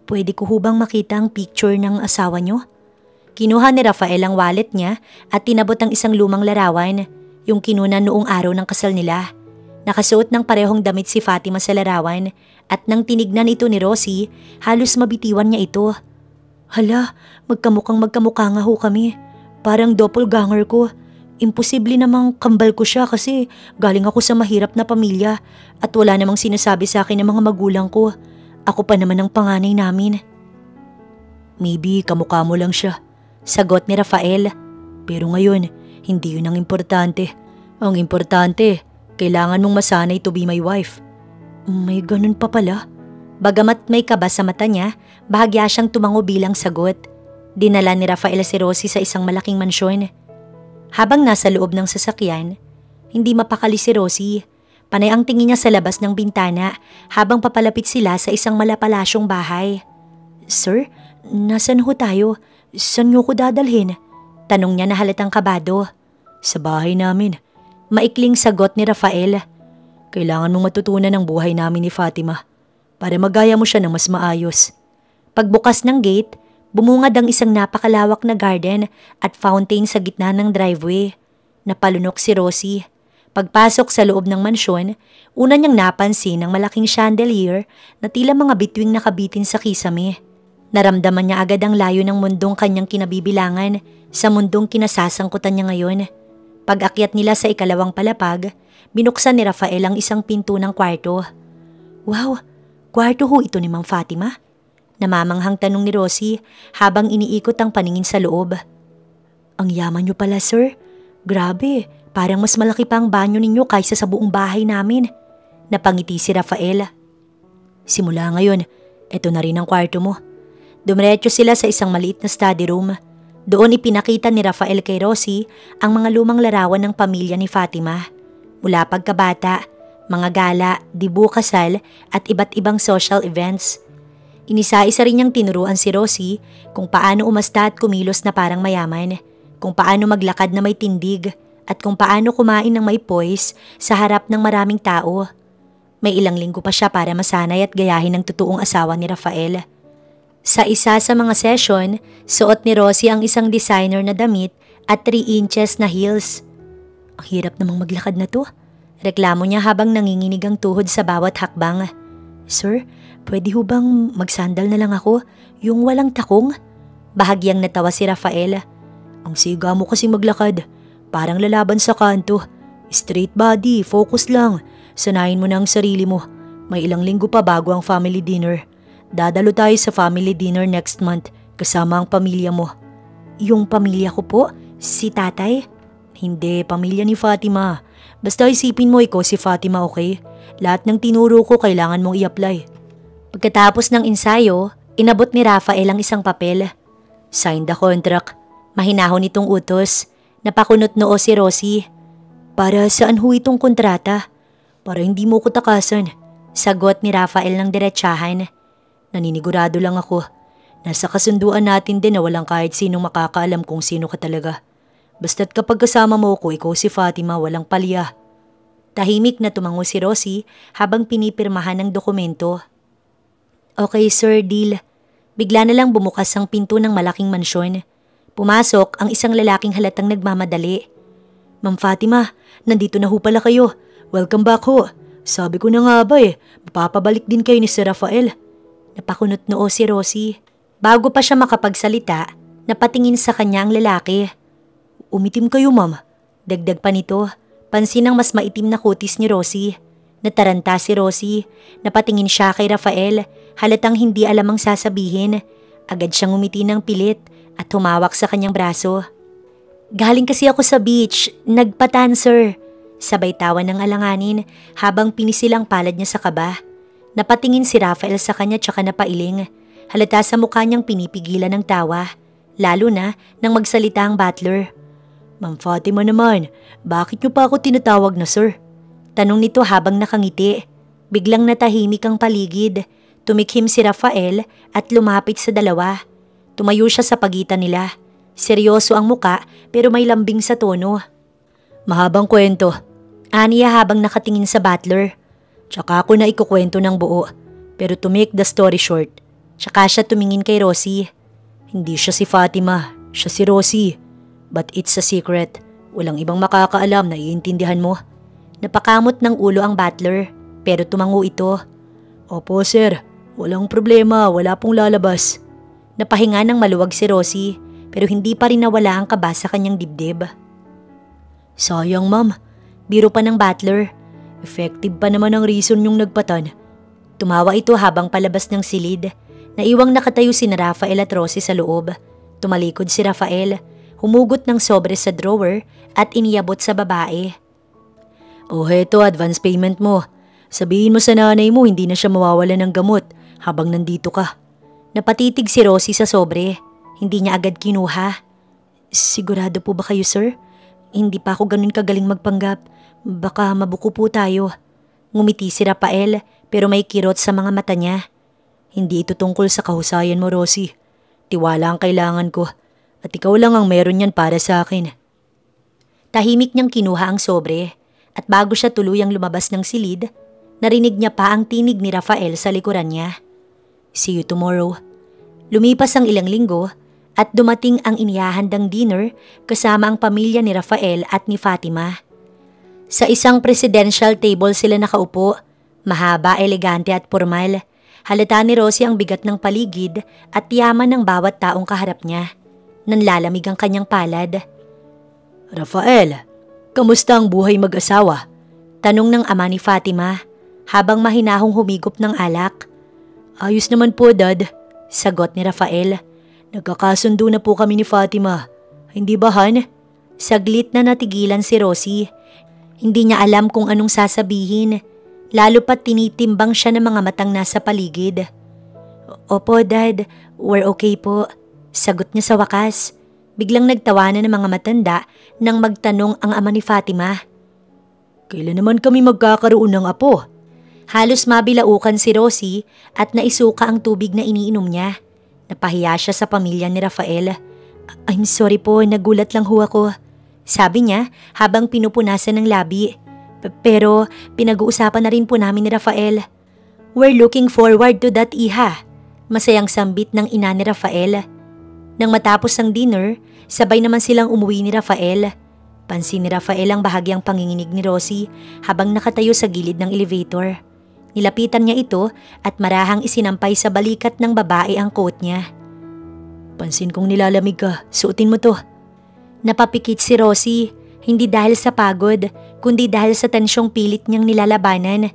Pwede ko hubang makita ang picture ng asawa niyo?
Kinuha ni Rafael ang wallet niya at tinabot ang isang lumang larawan, yung kinuna noong araw ng kasal nila. Nakasuot ng parehong damit si Fatima sa larawan at nang tinignan ito ni Rosie, halos mabitiwan niya ito.
Hala, magkamukha nga ho kami. Parang doppelganger ko. Imposible namang kambal ko siya kasi galing ako sa mahirap na pamilya at wala namang sinasabi sa akin ng mga magulang ko. Ako pa naman ang panganay namin. Maybe kamukha mo lang siya, sagot ni Rafael. Pero ngayon, hindi yun ang importante. Ang importante, kailangan mong masanay to be my wife. May ganun pa pala.
Bagamat may kaba sa mata niya, bahagya siyang tumango bilang sagot. Dinala ni Rafael si Rosie sa isang malaking mansyon. Habang nasa loob ng sasakyan, hindi mapakali si Rosie. Panay ang tingin niya sa labas ng bintana habang papalapit sila sa isang malapalasyong bahay. "Sir, nasan ho tayo? Saan niyo ko dadalhin?" Tanong niya na halatang kabado. "Sa bahay namin." Maikling sagot ni Rafael. "Kailangan mong matutunan ang buhay namin ni Fatima para magaya mo siya ng mas maayos." Pagbukas ng gate, bumungad ang isang napakalawak na garden at fountain sa gitna ng driveway. Napalunok si Rosie. Pagpasok sa loob ng mansyon, una niyang napansin ang malaking chandelier na tila mga bituing nakabitin sa kisame. Naramdaman niya agad ang layo ng mundong kanyang kinabibilangan sa mundong kinasasangkutan niya ngayon. Pag-akyat nila sa ikalawang palapag, binuksan ni Rafael ang isang pinto ng kwarto. "Wow, kwarto ho ito ni Ma'am Fatima?" Namamanghang tanong ni Rosie habang iniikot ang paningin sa loob. "Ang yaman niyo pala, sir. Grabe, parang mas malaki pa ang banyo ninyo kaysa sa buong bahay namin." Napangiti si Rafael. "Simula ngayon, eto na rin ang kwarto mo." Dumiretso sila sa isang maliit na study room. Doon ipinakita ni Rafael kay Rosie ang mga lumang larawan ng pamilya ni Fatima. Mula pagkabata, mga gala, dibu kasal at iba't ibang social events. Inisa-isa rin niyang tinuruan si Rosie kung paano umasta at kumilos na parang mayaman, kung paano maglakad na may tindig, at kung paano kumain ng may poise sa harap ng maraming tao. May ilang linggo pa siya para masanay at gayahin ang totoong asawa ni Rafael. Sa isa sa mga session, suot ni Rosie ang isang designer na damit at 3 inches na heels. "Ang hirap namang maglakad na to," reklamo niya habang nanginginig ang tuhod sa bawat hakbang. "Sir, pwede ho bang magsandal na lang ako, yung walang takong?" Bahagyang natawa si Rafael. "Ang siga mo kasi maglakad, parang lalaban sa kanto. Straight body, focus lang. Sanayin mo na ang sarili mo. May ilang linggo pa bago ang family dinner. Dadalo tayo sa family dinner next month kasama ang pamilya mo." "Yung pamilya ko po? Si tatay?" "Hindi, pamilya ni Fatima. Basta isipin mo ikaw si Fatima, okay? Lahat ng tinuro ko kailangan mong i-apply." Pagkatapos ng ensayo, inabot ni Rafael ang isang papel. "Sign the contract." Mahinahon itong utos. Napakunot noo si Rosie. "Para saan ho itong kontrata?" "Para hindi mo ko takasan." Sagot ni Rafael ng diretsahan. "Naninigurado lang ako. Nasa kasunduan natin din na walang kahit sinong makakaalam kung sino ka talaga. Basta't kapag kasama mo ko, ikaw si Fatima, walang palya." Tahimik na tumango si Rosie habang pinipirmahan ng dokumento. "Okay sir, deal." Bigla na lang bumukas ang pinto ng malaking mansyon. Pumasok ang isang lalaking halatang nagmamadali. "Ma'am Fatima, nandito na ho pala kayo. Welcome back ho. Sabi ko na nga ba mapapabalik din kayo ni Sir Rafael." Napakunot noo si Rosie. Bago pa siya makapagsalita, napatingin sa kanya ang lalaki. "Umitim kayo, ma'am." Dagdag pa nito, pansin ang mas maitim na kutis ni Rosie. Nataranta si Rosie. Napatingin siya kay Rafael, halatang hindi alam ang sasabihin. Agad siyang umiti ng pilit at humawak sa kanyang braso. "Galing kasi ako sa beach, nagpatan sir." Sabay tawa ng alanganin habang pinisil ang palad niya sa kaba. Napatingin si Rafael sa kanya tsaka napailing. Halata sa mukha niyang pinipigilan ng tawa, lalo na nang magsalita ang butler. "Ma'am Fatima naman, bakit niyo pa ako tinatawag na sir?" Tanong nito habang nakangiti. Biglang natahimik ang paligid. Tumikhim si Rafael at lumapit sa dalawa. Tumayo siya sa pagitan nila. Seryoso ang muka pero may lambing sa tono. "Mahabang kwento," aniya habang nakatingin sa butler. "Tsaka ako na ikukwento ng buo. Pero to make the story short." Tsaka siya tumingin kay Rosie. "Hindi siya si Fatima, siya si Rosie. But it's a secret. Walang ibang makakaalam na iintindihan mo." Napakamot ng ulo ang butler, pero tumango ito. "Opo sir, walang problema, wala pong lalabas." Napahinga ng maluwag si Rosie, pero hindi pa rin nawala ang kaba sa kanyang dibdib. "Sayang ma'am," biro pa ng butler. "Effective pa naman ang reason yung nagpatan." Tumawa ito habang palabas ng silid. Naiwang nakatayo si Rafael at Rosie sa loob. Tumalikod si Rafael, humugot ng sobre sa drawer at iniabot sa babae. "Oh, heto advance payment mo. Sabihin mo sa nanay mo hindi na siya mawawala ng gamot
habang nandito ka.
Napatitig si Rosie sa sobre. Hindi niya agad kinuha. Sigurado po ba kayo, sir? Hindi pa ako ganun kagaling magpanggap. Baka mabuko po tayo. Ngumiti si Rafael pero may kirot sa mga mata niya.
Hindi ito tungkol sa kahusayan mo, Rosie. Tiwala ang kailangan ko at ikaw lang ang meron yan para sa akin.
Tahimik niyang kinuha ang sobre at bago siya tuluyang lumabas ng silid, narinig niya pa ang tinig ni Rafael sa likuran niya.
See you tomorrow.
Lumipas ang ilang linggo at dumating ang inihahandang dinner kasama ang pamilya ni Rafael at ni Fatima. Sa isang presidential table sila nakaupo, mahaba, elegante at formal. Halata ni Rosie ang bigat ng paligid at yaman ng bawat taong kaharap niya. Nanlalamig ang kanyang palad.
Rafael, kamusta ang buhay mag-asawa?
Tanong ng ama ni Fatima habang mahinahong humigop ng alak.
Ayos naman po, Dad.
Sagot ni Rafael.
Nagkakasundo na po kami ni Fatima. Hindi ba, Han?
Saglit na natigilan si Rosie. Hindi niya alam kung anong sasabihin. Lalo pat tinitimbang siya ng mga matang nasa paligid. Opo, Dad. We're okay po. Sagot niya sa wakas. Biglang nagtawanan ng mga matanda nang magtanong ang ama ni Fatima.
Kailan naman kami magkakaroon ng apo?
Halos mabilaukan si Rosie at naisuka ang tubig na iniinom niya. Napahiya siya sa pamilya ni Rafael. I'm sorry po, nagulat lang ho ako. Sabi niya habang pinupunasan ng labi. Pero pinag-uusapan na rin po namin ni Rafael. We're looking forward to that, iha. Masayang sambit ng ina ni Rafael. Nang matapos ang dinner, sabay naman silang umuwi ni Rafael. Pansin ni Rafael ang bahagyang panginginig ni Rosie habang nakatayo sa gilid ng elevator. Nilapitan niya ito at marahang isinampay sa balikat ng babae ang coat niya.
Pansin kong nilalamig ka, suotin mo to.
Napapikit si Rosie, hindi dahil sa pagod, kundi dahil sa tensyong pilit niyang nilalabanan.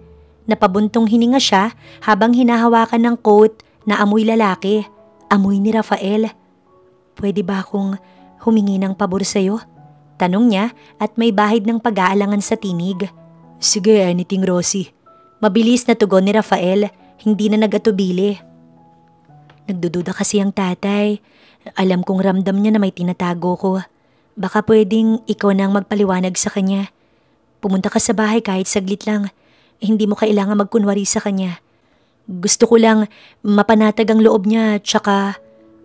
Napabuntong hininga siya habang hinahawakan ng coat na amoy lalaki, amoy ni Rafael. Pwede ba akong humingi ng pabor sa'yo? Tanong niya at may bahid ng pag-aalangan sa tinig.
Sige, anything, Rosie.
Mabilis na tugon ni Rafael, hindi na nag-atubili. Nagdududa kasi ang tatay. Alam kong ramdam niya na may tinatago ko. Baka pwedeng ikaw na ang magpaliwanag sa kanya. Pumunta ka sa bahay kahit saglit lang. Hindi mo kailangan magkunwari sa kanya. Gusto ko lang mapanatag ang loob niya, tsaka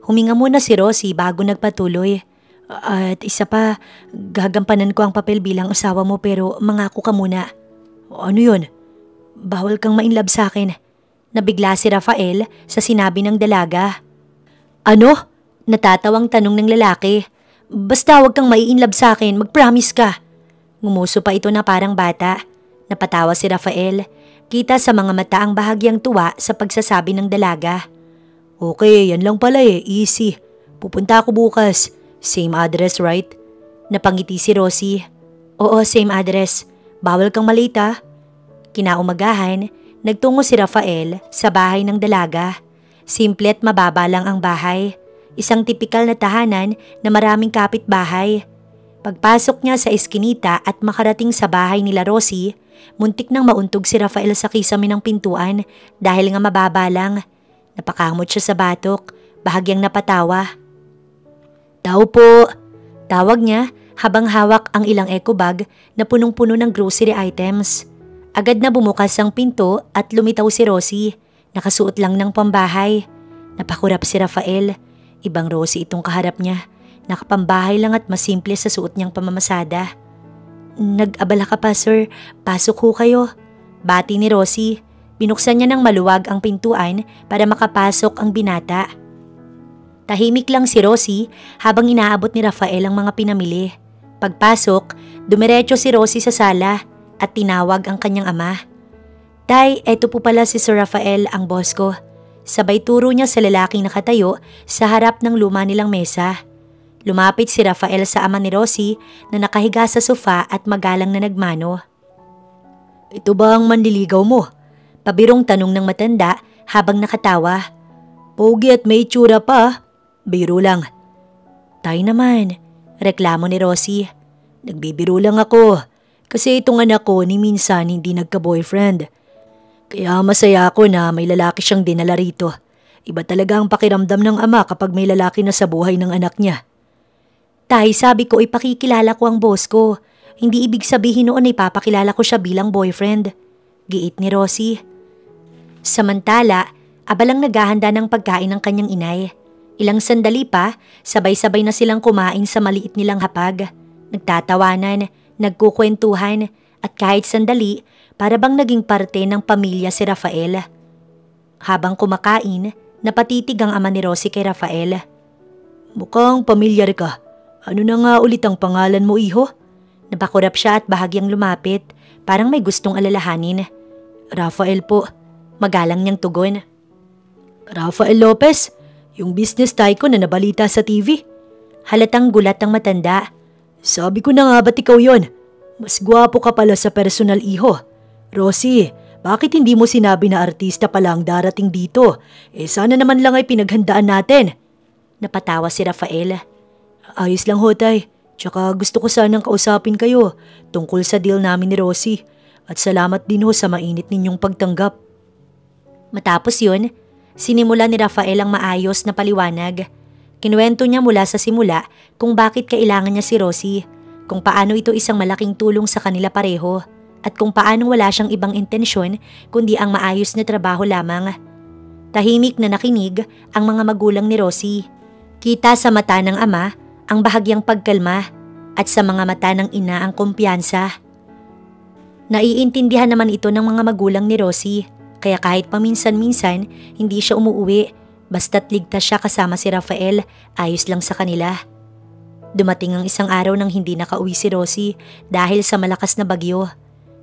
huminga muna si Rosie bago nagpatuloy. At isa pa, gagampanan ko ang papel bilang asawa mo pero mangako ka muna.
Ano yun?
Bawal kang ma-inlove sa akin. Nabigla si Rafael sa sinabi ng dalaga. Ano? Natatawang tanong ng lalaki. Basta huwag kang mai-inlove sa akin, mag-promise ka. Ngumuso pa ito na parang bata. Napatawa si Rafael. Kita sa mga mata ang bahagyang tuwa sa pagsasabi ng dalaga.
Okay, yan lang pala easy. Pupunta ako bukas. Same address, right?
Napangiti si Rosie. Oo, same address. Bawal kang malita. Kinaumagahan, nagtungo si Rafael sa bahay ng dalaga. Simple at mababa lang ang bahay. Isang tipikal na tahanan na maraming kapitbahay. Pagpasok niya sa eskinita at makarating sa bahay nila Rosie, muntik nang mauntog si Rafael sa kisame ng pintuan dahil nga mababa lang. Napakamot siya sa batok, bahagyang napatawa. Tao po, tawag niya habang hawak ang ilang eco bag na punong-puno ng grocery items. Agad na bumukas ang pinto at lumitaw si Rosie, nakasuot lang ng pambahay. Napakurap si Rafael, ibang Rosie itong kaharap niya, nakapambahay lang at masimple sa suot niyang pamamasada. Nag-abala ka pa, sir, pasok ho kayo. Bati ni Rosie, binuksan niya ng maluwag ang pintuan para makapasok ang binata. Tahimik lang si Rosie habang inaabot ni Rafael ang mga pinamili. Pagpasok, dumiretso si Rosie sa sala at tinawag ang kanyang ama. Tay, eto po pala si Sir Rafael, ang boss ko. Sabay turo niya sa lalaking nakatayo sa harap ng luma nilang mesa. Lumapit si Rafael sa ama ni Rosie na nakahiga sa sofa at magalang na nagmano.
Ito ba ang manliligaw mo?
Pabirong tanong ng matanda habang nakatawa.
Pogi at may itsura pa. Biro lang.
Tay naman, reklamo ni Rosie.
Nagbibiro lang ako. Kasi itong anak ko ni minsan hindi nagka-boyfriend. Kaya masaya ako na may lalaki siyang dinala rito. Iba talaga ang pakiramdam ng ama kapag may lalaki na sa buhay ng anak niya.
Tay, sabi ko ipakikilala ko ang boss ko. Hindi ibig sabihin noon ay papakilala ko siya bilang boyfriend. Giit ni Rosie. Samantala, abalang naghahanda ng pagkain ng kanyang inay. Ilang sandali pa, sabay-sabay na silang kumain sa maliit nilang hapag. Nagtatawanan, nagkukwentuhan, at kahit sandali, para bang naging parte ng pamilya si Rafael. Habang kumakain, napatitig ang ama ni Rosie kay Rafael.
Mukhang pamilyar ka. Ano na nga ulit ang pangalan mo, iho?
Napakurap siya at bahagyang lumapit, parang may gustong alalahanin.
Rafael po.
Magalang niyang tugon.
Rafael Lopez, yung business tycoon na nabalita sa TV.
Halatang gulat ang matanda.
Sabi ko na nga ba't ikaw yon? Mas gwapo ka pala sa personal, iho. Rosie, bakit hindi mo sinabi na artista pala ang darating dito? Sana naman lang ay pinaghandaan natin.
Napatawa si Rafael.
Ayos lang ho, tay. Tsaka gusto ko sanang kausapin kayo tungkol sa deal namin ni Rosie. At salamat din ho sa mainit ninyong pagtanggap.
Matapos yun, sinimula ni Rafael ang maayos na paliwanag. Kinuwento niya mula sa simula kung bakit kailangan niya si Rosie, kung paano ito isang malaking tulong sa kanila pareho, at kung paanong wala siyang ibang intensyon kundi ang maayos na trabaho lamang. Tahimik na nakinig ang mga magulang ni Rosie. Kita sa mata ng ama ang bahagyang pagkalma at sa mga mata ng ina ang kumpiyansa. Naiintindihan naman ito ng mga magulang ni Rosie, kaya kahit paminsan-minsan hindi siya umuuwi, basta't ligtas siya kasama si Rafael, ayos lang sa kanila. Dumating ang isang araw nang hindi nakauwi si Rosie dahil sa malakas na bagyo.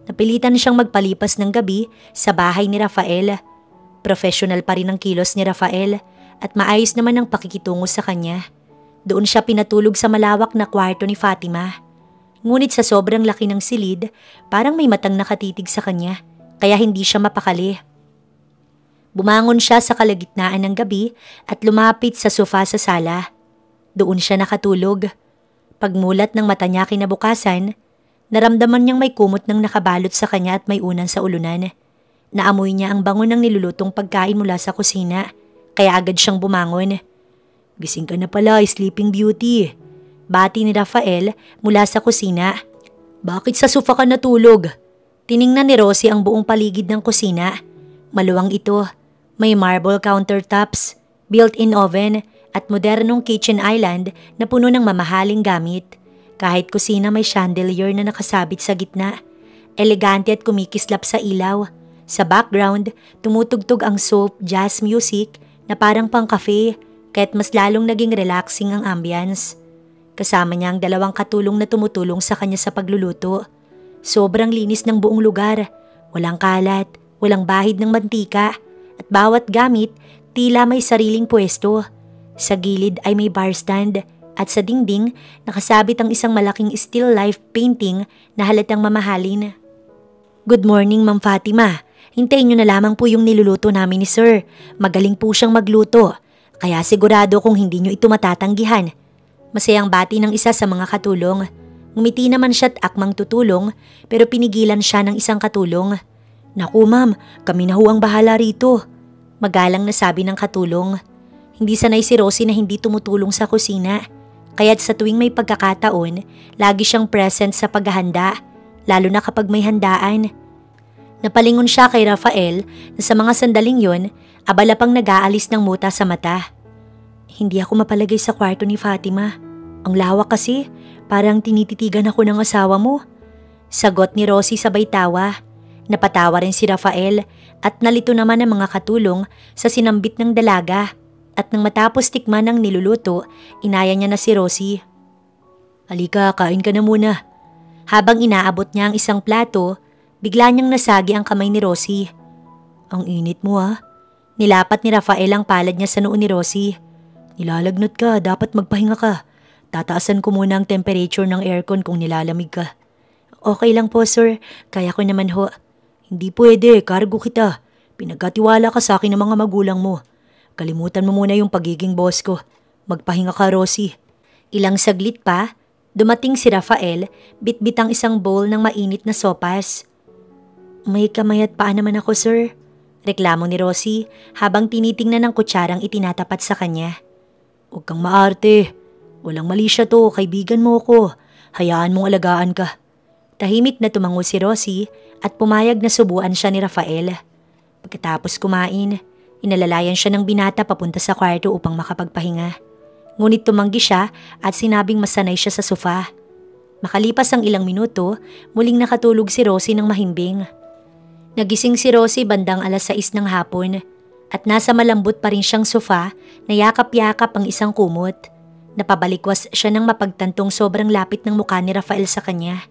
Napilitan siyang magpalipas ng gabi sa bahay ni Rafael. Professional pa rin ang kilos ni Rafael at maayos naman ang pakikitungo sa kanya. Doon siya pinatulog sa malawak na kwarto ni Fatima. Ngunit sa sobrang laki ng silid, parang may matang nakatitig sa kanya, kaya hindi siya mapakali. Bumangon siya sa kalagitnaan ng gabi at lumapit sa sofa sa sala. Doon siya nakatulog. Pagmulat ng mata niya kinabukasan, naramdaman niyang may kumot ng nakabalot sa kanya at may unan sa ulunan. Naamoy niya ang bango ng nilulutong pagkain mula sa kusina, kaya agad siyang bumangon.
Gising ka na pala, Sleeping Beauty.
Bati ni Rafael mula sa kusina.
Bakit sa sofa ka natulog?
Tiningnan ni Rosie ang buong paligid ng kusina. Maluwang ito. May marble countertops, built-in oven, at modernong kitchen island na puno ng mamahaling gamit. Kahit kusina may chandelier na nakasabit sa gitna. Elegante at kumikislap sa ilaw. Sa background, tumutugtog ang soap jazz music na parang pang-cafe, kaya't mas lalong naging relaxing ang ambience. Kasama niya ang 2 katulong na tumutulong sa kanya sa pagluluto. Sobrang linis ng buong lugar. Walang kalat, walang bahid ng mantika, at bawat gamit tila may sariling pwesto. Sa gilid ay may bar stand at sa dingding nakasabit ang isang malaking still life painting na halatang mamahalin. Good morning, Ma'am Fatima. Hintayin niyo na lamang po yung niluluto namin ni Sir. Magaling po siyang magluto, kaya sigurado kung hindi niyo ito matatanggihan. Masayang bati ng isa sa mga katulong. Ngumiti naman siya at akmang tutulong, pero pinigilan siya ng isang katulong.
Naku ma'am, kami na ho ang bahala rito.
Magalang na sabi ng katulong. Hindi sanay si Rosie na hindi tumutulong sa kusina, kaya't sa tuwing may pagkakataon, lagi siyang present sa paghahanda, lalo na kapag may handaan. Napalingon siya kay Rafael na sa mga sandaling yon, abala pang nag-aalis ng muta sa mata.
Hindi ako mapalagay sa kwarto ni Fatima. Ang lawak kasi, parang tinititigan ako ng asawa mo.
Sagot ni Rosie sabay tawa. Napatawa rin si Rafael at nalito naman ang mga katulong sa sinambit ng dalaga. At nang matapos tikman ng niluluto, inaya niya na si Rosie.
Halika, kain ka na muna.
Habang inaabot niya ang isang plato, bigla niyang nasagi ang kamay ni Rosie.
Ang init mo ha.
Nilapat ni Rafael ang palad niya sa noo ni Rosie.
Nilalagnat ka, dapat magpahinga ka. Tataasan ko muna ang temperature ng aircon kung nilalamig ka.
Okay lang po sir, kaya ko naman ho.
Hindi pwede, cargo kita. Pinagkatiwala ka sa akin ng mga magulang mo. Kalimutan mo muna yung pagiging boss ko. Magpahinga ka, Rosie.
Ilang saglit pa, dumating si Rafael, bitbit ang isang bowl ng mainit na sopas. May kamay at paa naman ako, sir. Reklamo ni Rosie habang tinitingnan ng kutsarang itinatapat sa kanya.
Huwag kang maarte. Walang mali siya to, kaibigan mo ko. Hayaan mong alagaan ka.
Tahimik na tumango si Rosie at pumayag na subuan siya ni Rafael. Pagkatapos kumain, inalalayan siya ng binata papunta sa kwarto upang makapagpahinga. Ngunit tumanggi siya at sinabing masanay siya sa sofa. Makalipas ang ilang minuto, muling nakatulog si Rosie ng mahimbing. Nagising si Rosie bandang 6:00 ng hapon at nasa malambot pa rin siyang sofa na yakap-yakap ang isang kumot. Napabalikwas siya nang mapagtantong sobrang lapit ng mukha ni Rafael sa kanya.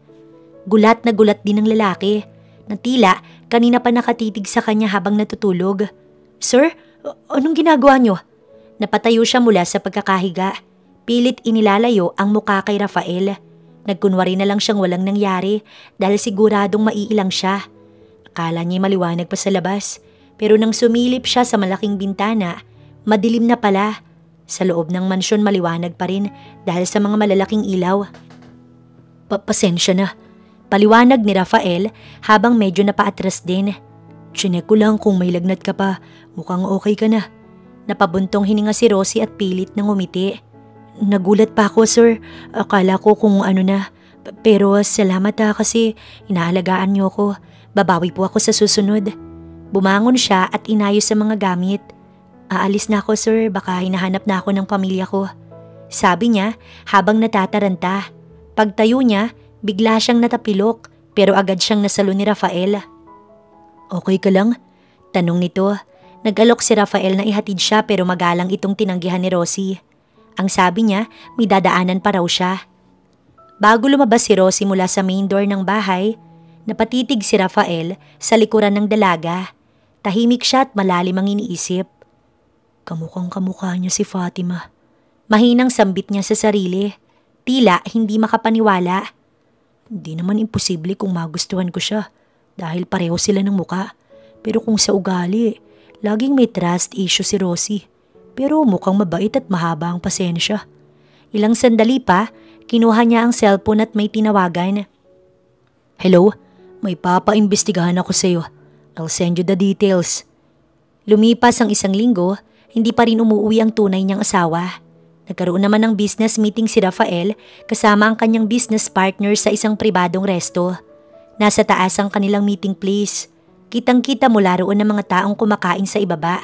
Gulat na gulat din ng lalaki na tila kanina pa nakatitig sa kanya habang natutulog. "Sir, anong ginagawa niyo?" Napatayo siya mula sa pagkakahiga. Pilit inilalayo ang mukha kay Rafael. Nagkunwari na lang siyang walang nangyari dahil siguradong maiilang siya. Akala niya maliwanag pa sa labas, pero nang sumilip siya sa malaking bintana, madilim na pala. Sa loob ng mansyon maliwanag pa rin dahil sa mga malalaking ilaw.
Pasensya na.
Paliwanag ni Rafael habang medyo napaatras din.
Chinek ko lang kung may lagnat ka pa. Mukhang okay ka na.
Napabuntong hininga si Rosie at pilit na ngumiti.
Nagulat pa ako, sir. Akala ko kung ano na. Pero salamat kasi inaalagaan niyo ko. Babawi po ako sa susunod.
Bumangon siya at inayos sa mga gamit. "Aalis na ako, sir. Baka hinahanap na ako ng pamilya ko," sabi niya habang natataranta. Pagtayo niya, bigla siyang natapilok pero agad siyang nasalo ni Rafael.
"Okay ka lang?"
tanong nito. Nag-alok si Rafael na ihatid siya pero magalang itong tinanggihan ni Rosie. Ang sabi niya, may dadaanan pa raw siya. Bago lumabas si Rosie mula sa main door ng bahay, napatitig si Rafael sa likuran ng dalaga. Tahimik siya at malalim ang iniisip.
Kamukhang kamukha niya si Fatima.
Mahinang sambit niya sa sarili. Tila hindi makapaniwala.
Hindi naman imposible kung magustuhan ko siya dahil pareho sila ng muka. Pero kung sa ugali, laging may trust issue si Rosie. Pero mukhang mabait at mahaba ang pasensya.
Ilang sandali pa, kinuha niya ang cellphone at may tinawagan.
"Hello? May papaimbestigahan ako sa iyo. I'll send you the details."
Lumipas ang 1 linggo, hindi pa rin umuwi ang tunay niyang asawa. Nagkaroon naman ng business meeting si Rafael kasama ang kanyang business partner sa isang pribadong resto. Nasa taas ang kanilang meeting place. Kitang-kita mula roon ang mga taong kumakain sa ibaba.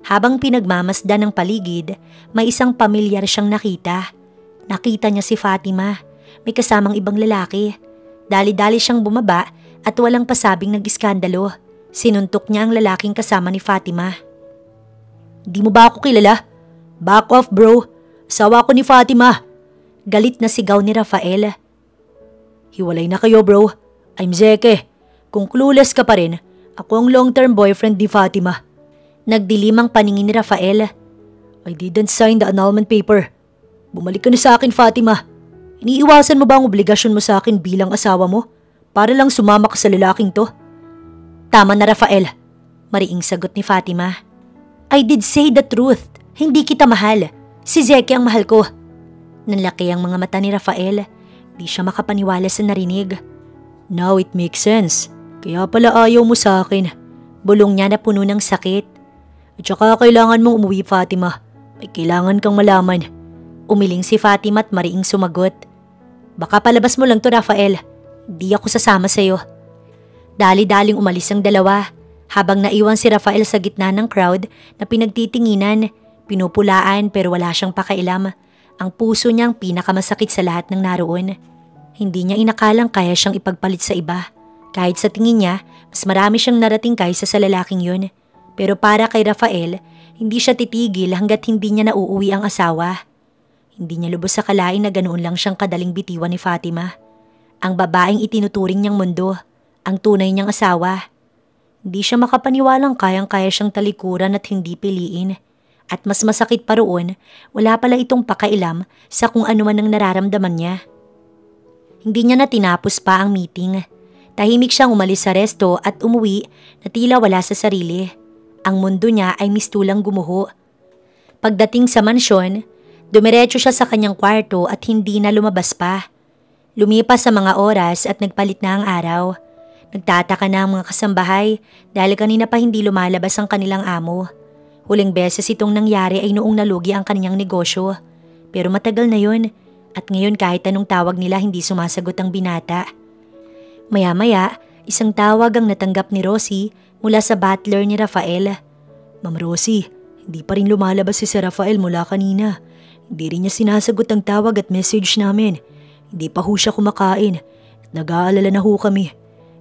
Habang pinagmamasdan ng paligid, may isang pamilyar siyang nakita. Nakita niya si Fatima, may kasamang ibang lalaki. Dali-dali siyang bumaba at walang pasabing nag-iskandalo. Sinuntok niya ang lalaking kasama ni Fatima.
"Di mo ba ako kilala? Back off, bro. Asawa ko ni Fatima."
Galit na sigaw ni Rafael.
"Hiwalay na kayo, bro. I'm Zeke. Kung clueless ka pa rin, ako ang long-term boyfriend ni Fatima."
Nagdilim ang paningin ni Rafael.
"I didn't sign the annulment paper. Bumalik ka na sa akin, Fatima. Iniiwasan mo ba ang obligasyon mo sa akin bilang asawa mo para lang sumama ka sa lalaking to?"
"Tama na, Rafael," mariing sagot ni Fatima. "I did say the truth. Hindi kita mahal. Si Zeke ang mahal ko." Nanlaki ang mga mata ni Rafael. Di siya makapaniwala sa narinig.
"Now it makes sense. Kaya pala ayaw mo sa akin."
Bulong niya na puno ng sakit.
"At saka kailangan mong umuwi, Fatima. May kailangan kang malaman."
Umiling si Fatima at mariing sumagot. "Baka palabas mo lang to, Rafael. Di ako sasama sa'yo." Dali-daling umalis ang dalawa habang naiwan si Rafael sa gitna ng crowd na pinagtitinginan. Pinupulaan pero wala siyang pakailam. Ang puso niyang pinakamasakit sa lahat ng naroon. Hindi niya inakalang kaya siyang ipagpalit sa iba. Kahit sa tingin niya, mas marami siyang narating kaysa sa lalaking yun. Pero para kay Rafael, hindi siya titigil hanggat hindi niya nauuwi ang asawa. Hindi niya lubos sa kalain na ganoon lang siyang kadaling bitiwan ni Fatima. Ang babaeng itinuturing niyang mundo, ang tunay niyang asawa. Hindi siya makapaniwalang kayang-kaya siyang talikuran at hindi piliin. At mas masakit pa roon, wala pala itong pakailam sa kung ano man ang nararamdaman niya. Hindi niya na tinapos pa ang meeting. Tahimik siyang umalis sa resto at umuwi na tila wala sa sarili. Ang mundo niya ay mistulang gumuho. Pagdating sa mansyon, dumiretso siya sa kanyang kwarto at hindi na lumabas pa. Lumipas sa mga oras at nagpalit na ang araw. Nagtataka na ang mga kasambahay dahil kanina pa hindi lumalabas ang kanilang amo. Huling beses itong nangyari ay noong nalugi ang kanyang negosyo. Pero matagal na yon at ngayon kahit anong tawag nila hindi sumasagot ang binata. Maya-maya, isang tawag ang natanggap ni Rosie mula sa butler ni Rafael.
Ma'am Rosie, hindi pa rin lumalabas si Sir Rafael mula kanina. Hindi rin niya sinasagot ang tawag at message namin. Hindi pa ho siya kumakain at nag-aalala na ho kami.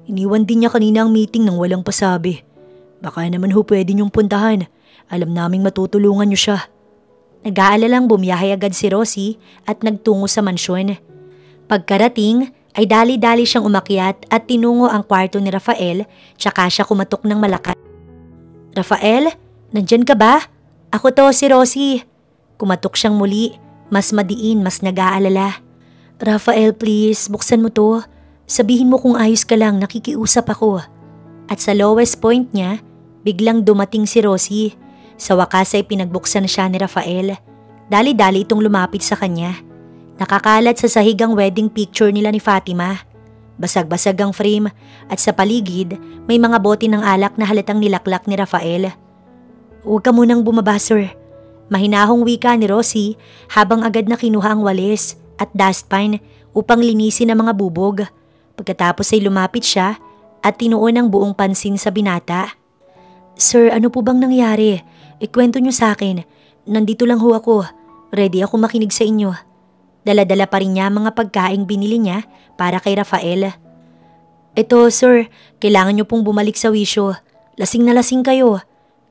Iniwan din niya kanina ang meeting nang walang pasabi. Baka naman ho pwede niyong puntahan. Alam naming matutulungan niyo siya.
Nag-aalalang bumiyahe agad si Rosie at nagtungo sa mansyon. Pagkarating ay dali-dali siyang umakyat at tinungo ang kwarto ni Rafael tsaka siya kumatok ng malakas. Rafael, nandyan ka ba? Ako to, si Rosie. Kumatok siyang muli, mas madiin, mas nag-aalala. Rafael, please, buksan mo to. Sabihin mo kung ayos ka lang, nakikiusap ako. At sa lowest point niya, biglang dumating si Rosie. Sa wakas ay pinagbuksan siya ni Rafael. Dali-dali itong lumapit sa kanya. Nakakalat sa sahig ang wedding picture nila ni Fatima. Basag-basag ang frame at sa paligid may mga bote ng alak na halatang nilaklak ni Rafael. Huwag ka munang bumaba, sir. Mahinahong wika ni Rosie habang agad na kinuha ang walis at dustpan upang linisin ang mga bubog. Pagkatapos ay lumapit siya at tinuon ang buong pansin sa binata. Sir, ano po bang nangyari? Ikwento niyo sa akin. Nandito lang ho ako. Ready ako makinig sa inyo. Dala-dala pa rin niya mga pagkaing binili niya para kay Rafael. Ito, sir, kailangan niyo pong bumalik sa wisyo. Lasing na lasing kayo.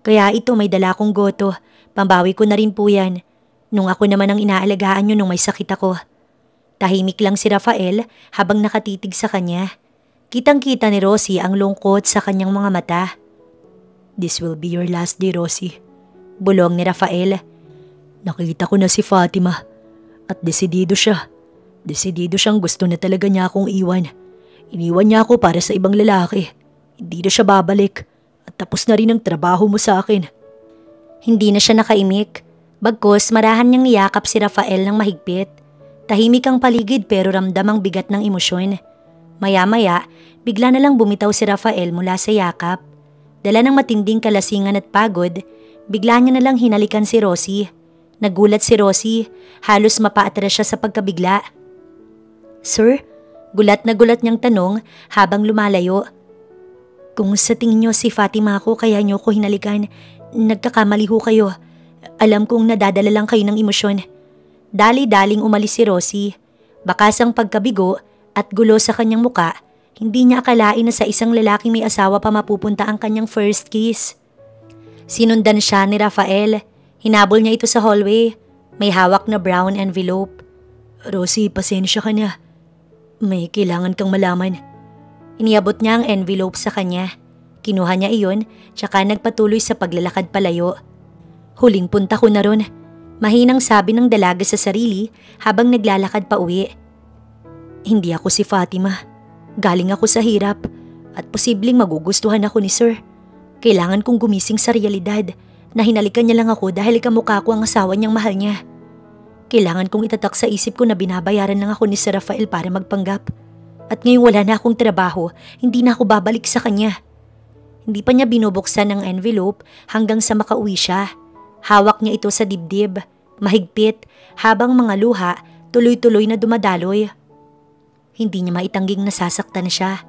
Kaya ito may dala kong goto. Pambawi ko na rin po yan. Nung ako naman ang inaalagaan niyo nung may sakit ako. Tahimik lang si Rafael habang nakatitig sa kanya. Kitang-kita ni Rosie ang lungkot sa kanyang mga mata.
This will be your last day, Rosie.
Bulong ni Rafael.
Nakita ko na si Fatima at desidido siya. Desidido siyang gusto na talaga niya akong iwan. Iniwan niya ako para sa ibang lalaki. Hindi na siya babalik at tapos na rin ang trabaho mo sa akin.
Hindi na siya nakaimik. Bagkus marahan niyang niyakap si Rafael ng mahigpit. Tahimik ang paligid pero ramdam ang bigat ng emosyon. Maya-maya, bigla na lang bumitaw si Rafael mula sa yakap. Dala ng matinding kalasingan at pagod, bigla niya na lang hinalikan si Rosie. Nagulat si Rosie, halos mapaatras siya sa pagkabigla. Sir? Gulat na gulat niyang tanong habang lumalayo. Kung sa tingin niyo si Fatima ako kaya niyo ko hinalikan, nagkakamali ho kayo. Alam kong nadadala lang kayo ng emosyon. Dali-daling umalis si Rosie. Bakas ang pagkabigo at gulo sa kanyang muka, hindi niya akalain na sa isang lalaking may asawa pa mapupunta ang kanyang first kiss. Sinundan siya ni Rafael. Hinabol niya ito sa hallway. May hawak na brown envelope.
Rosie, pasensya ka na. May kailangan kang malaman.
Iniabot niya ang envelope sa kanya. Kinuha niya iyon, tsaka nagpatuloy sa paglalakad palayo. Huling punta ko na ron. Mahinang sabi ng dalaga sa sarili habang naglalakad pa uwi. Hindi ako si Fatima. Galing ako sa hirap at posibleng magugustuhan ako ni Sir. Kailangan kong gumising sa realidad na hinalikan niya lang ako dahil kamukha ko ang asawa niyang mahal niya. Kailangan kong itatak sa isip ko na binabayaran lang ako ni Sir Rafael para magpanggap. At ngayong wala na akong trabaho, hindi na ako babalik sa kanya. Hindi pa niya binubuksan ang envelope hanggang sa makauwi siya. Hawak niya ito sa dibdib, mahigpit, habang mga luha tuloy-tuloy na dumadaloy. Hindi niya maitangging nasasaktan siya.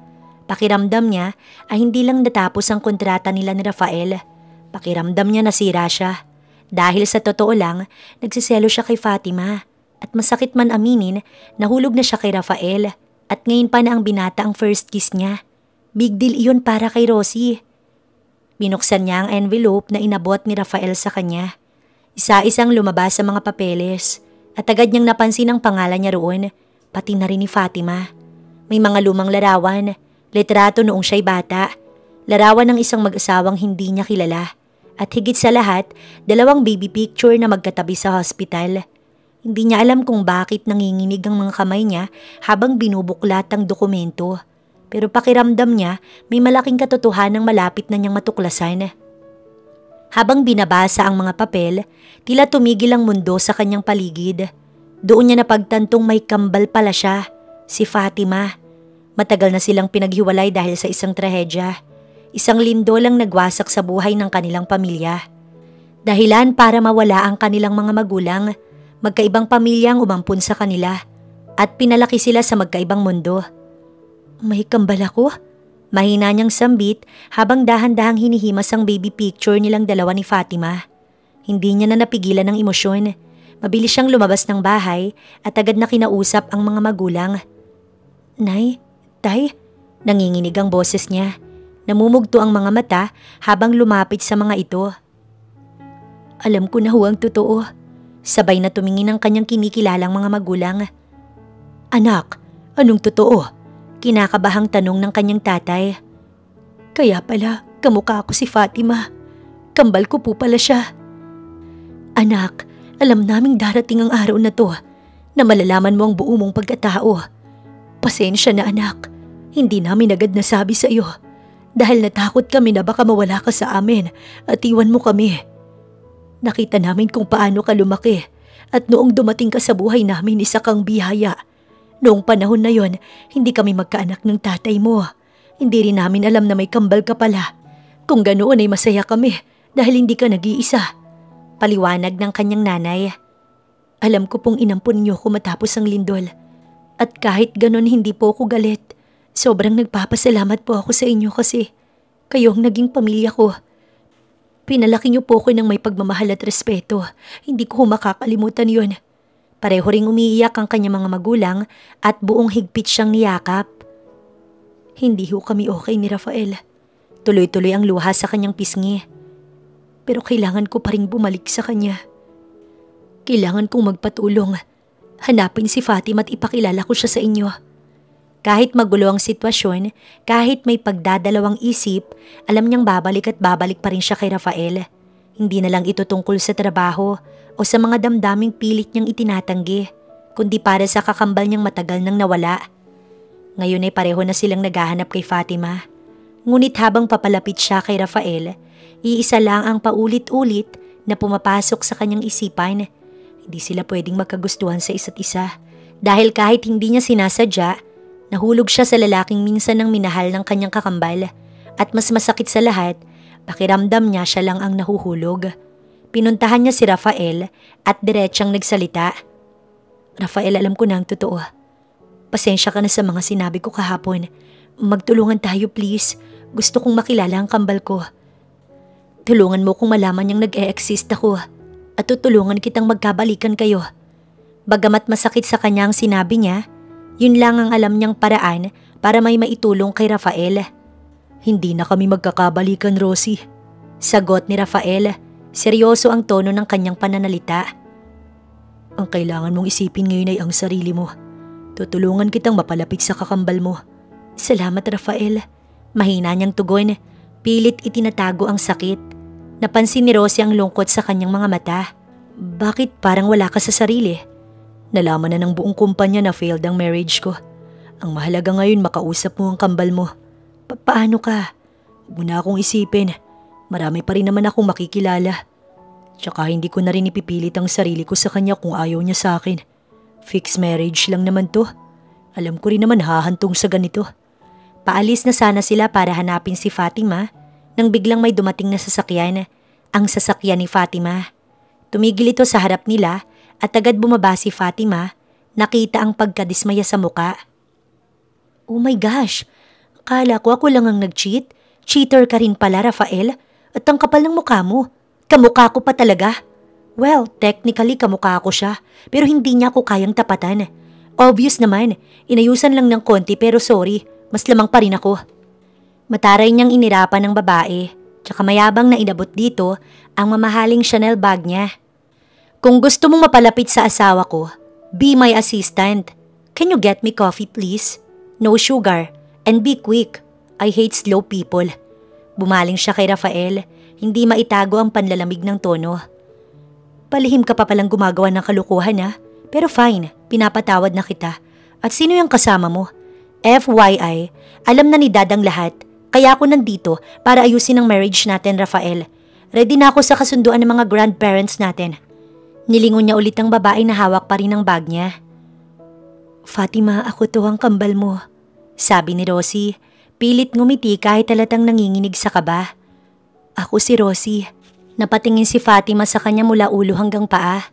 Pakiramdam niya ay hindi lang natapos ang kontrata nila ni Rafael. Pakiramdam niya nasira siya. Dahil sa totoo lang, nagsiselo siya kay Fatima. At masakit man aminin, nahulog na siya kay Rafael. At ngayon pa na ang binata ang first kiss niya. Big deal iyon para kay Rosie. Binuksan niya ang envelope na inabot ni Rafael sa kanya. Isa-isang lumabas sa mga papeles at agad niyang napansin ang pangalan niya roon, pati na rin ni Fatima. May mga lumang larawan, litrato noong siya'y bata, larawan ng isang mag-asawang hindi niya kilala, at higit sa lahat, 2 baby picture na magkatabi sa hospital. Hindi niya alam kung bakit nanginginig ang mga kamay niya habang binubuklat ang dokumento. Pero pakiramdam niya may malaking katotohanan malapit na niyang matuklasan. Habang binabasa ang mga papel, tila tumigil ang mundo sa kanyang paligid. Doon niya napagtantong may kambal pala siya, si Fatima. Matagal na silang pinaghiwalay dahil sa isang trahedya. Isang lindol ang nagwasak sa buhay ng kanilang pamilya. Dahilan para mawala ang kanilang mga magulang, magkaibang pamilya ang umampun sa kanila at pinalaki sila sa magkaibang mundo. May kambal ako? Mahina niyang sambit habang dahan-dahang hinihimas ang baby picture nilang dalawa ni Fatima. Hindi niya na napigilan ng emosyon. Mabilis siyang lumabas ng bahay at agad na kinausap ang mga magulang. Nay, Tay, nanginginig ang boses niya. Namumugto ang mga mata habang lumapit sa mga ito. Alam ko na ang totoo. Sabay na tumingin ang kanyang kinikilalang mga magulang. Anak, anong totoo? Kinakabahang tanong ng kanyang tatay. Kaya pala, kamukha ko si Fatima. Kambal ko po pala siya. Anak, alam naming darating ang araw na to na malalaman mo ang buo mong pagkatao. Pasensya na anak, hindi namin agad nasabi sa iyo dahil natakot kami na baka mawala ka sa amin at iwan mo kami. Nakita namin kung paano ka lumaki at noong dumating ka sa buhay namin isa kang biyaya. Noong panahon na yon, hindi kami magkaanak ng tatay mo. Hindi rin namin alam na may kambal ka pala. Kung ganoon ay masaya kami dahil hindi ka nag-iisa. Paliwanag ng kanyang nanay. Alam ko pong inampun niyo ko matapos ang lindol. At kahit ganon hindi po ako galit. Sobrang nagpapasalamat po ako sa inyo kasi kayo ang naging pamilya ko. Pinalaki niyo po ako ng may pagmamahal at respeto. Hindi ko makakalimutan yon. Pareho ring umiiyak ang kanyang mga magulang at buong higpit siyang niyakap. Hindi ho kami okay ni Rafael. Tuloy-tuloy ang luha sa kanyang pisngi. Pero kailangan ko pa ring bumalik sa kanya. Kailangan kong magpatulong. Hanapin si Fatima at ipakilala ko siya sa inyo. Kahit magulo ang sitwasyon, kahit may pagdadalawang isip, alam niyang babalik at babalik pa rin siya kay Rafael. Hindi na lang ito tungkol sa trabaho o sa mga damdaming pilit niyang itinatanggi, kundi para sa kakambal niyang matagal nang nawala. Ngayon ay pareho na silang naghahanap kay Fatima. Ngunit habang papalapit siya kay Rafael, iisa lang ang paulit-ulit na pumapasok sa kanyang isipan. Hindi sila pwedeng magkagustuhan sa isa't isa dahil kahit hindi niya sinasadya, nahulog siya sa lalaking minsan ng minahal ng kanyang kakambal at mas masakit sa lahat, pakiramdam niya siya lang ang nahuhulog. Pinuntahan niya si Rafael at diretsyang nagsalita. Rafael, alam ko na ang totoo. Pasensya ka na sa mga sinabi ko kahapon. Magtulungan tayo please. Gusto kong makilala ang kambal ko. Tulungan mo kung malaman niyang nag-e-exist ako at tutulungan kitang magkabalikan kayo. Bagamat masakit sa kanya ang sinabi niya, yun lang ang alam niyang paraan para may maitulong kay Rafael. Hindi na kami magkakabalikan, Rosie. Sagot ni Rafael. Seryoso ang tono ng kanyang pananalita. Ang kailangan mong isipin ngayon ay ang sarili mo. Tutulungan kitang mapalapit sa kakambal mo. Salamat, Rafael. Mahina niyang tugon. Pilit itinatago ang sakit. Napansin ni Rosie ang lungkot sa kanyang mga mata. Bakit parang wala ka sa sarili? Nalaman na ng buong kumpanya na failed ang marriage ko. Ang mahalaga ngayon makausap mo ang kambal mo. Paano ka? Huwag mo na akong isipin. Marami pa rin naman akong makikilala. Tsaka hindi ko na rin ipipilit ang sarili ko sa kanya kung ayaw niya sa akin. Fixed marriage lang naman to. Alam ko rin naman hahantong sa ganito. Paalis na sana sila para hanapin si Fatima nang biglang may dumating na sasakyan. Ang sasakyan ni Fatima. Tumigil ito sa harap nila at agad bumaba si Fatima. Nakita ang pagkadismaya sa muka. Oh my gosh! Akala ko ako lang ang nag-cheat. Cheater ka rin pala, Rafael. At ang kapal ng mukha mo. Kamukha ko pa talaga. Well, technically kamukha ko siya. Pero hindi niya ako kayang tapatan. Obvious naman. Inayusan lang ng konti pero sorry. Mas lamang pa rin ako. Mataray niyang inirapan ng babae. Tsaka mayabang na inabot dito ang mamahaling Chanel bag niya. Kung gusto mong mapalapit sa asawa ko, be my assistant. Can you get me coffee please? No sugar. And be quick. I hate slow people. Bumaling siya kay Rafael. Hindi maitago ang panlalamig ng tono. Palihim ka pa palang gumagawa ng kalukuhan ha. Pero fine, pinapatawad na kita. At sino yung kasama mo? FYI, alam na ni Dadang lahat. Kaya ako nandito para ayusin ang marriage natin, Rafael. Ready na ako sa kasunduan ng mga grandparents natin. Nilingon niya ulit ang babae na hawak pa rin ang bag niya. Fatima, ako to ang kambal mo. Sabi ni Rosie, pilit ngumiti kahit halatang nanginginig sa kaba. Ako si Rosie. Napatingin si Fatima sa kanya mula ulo hanggang paa.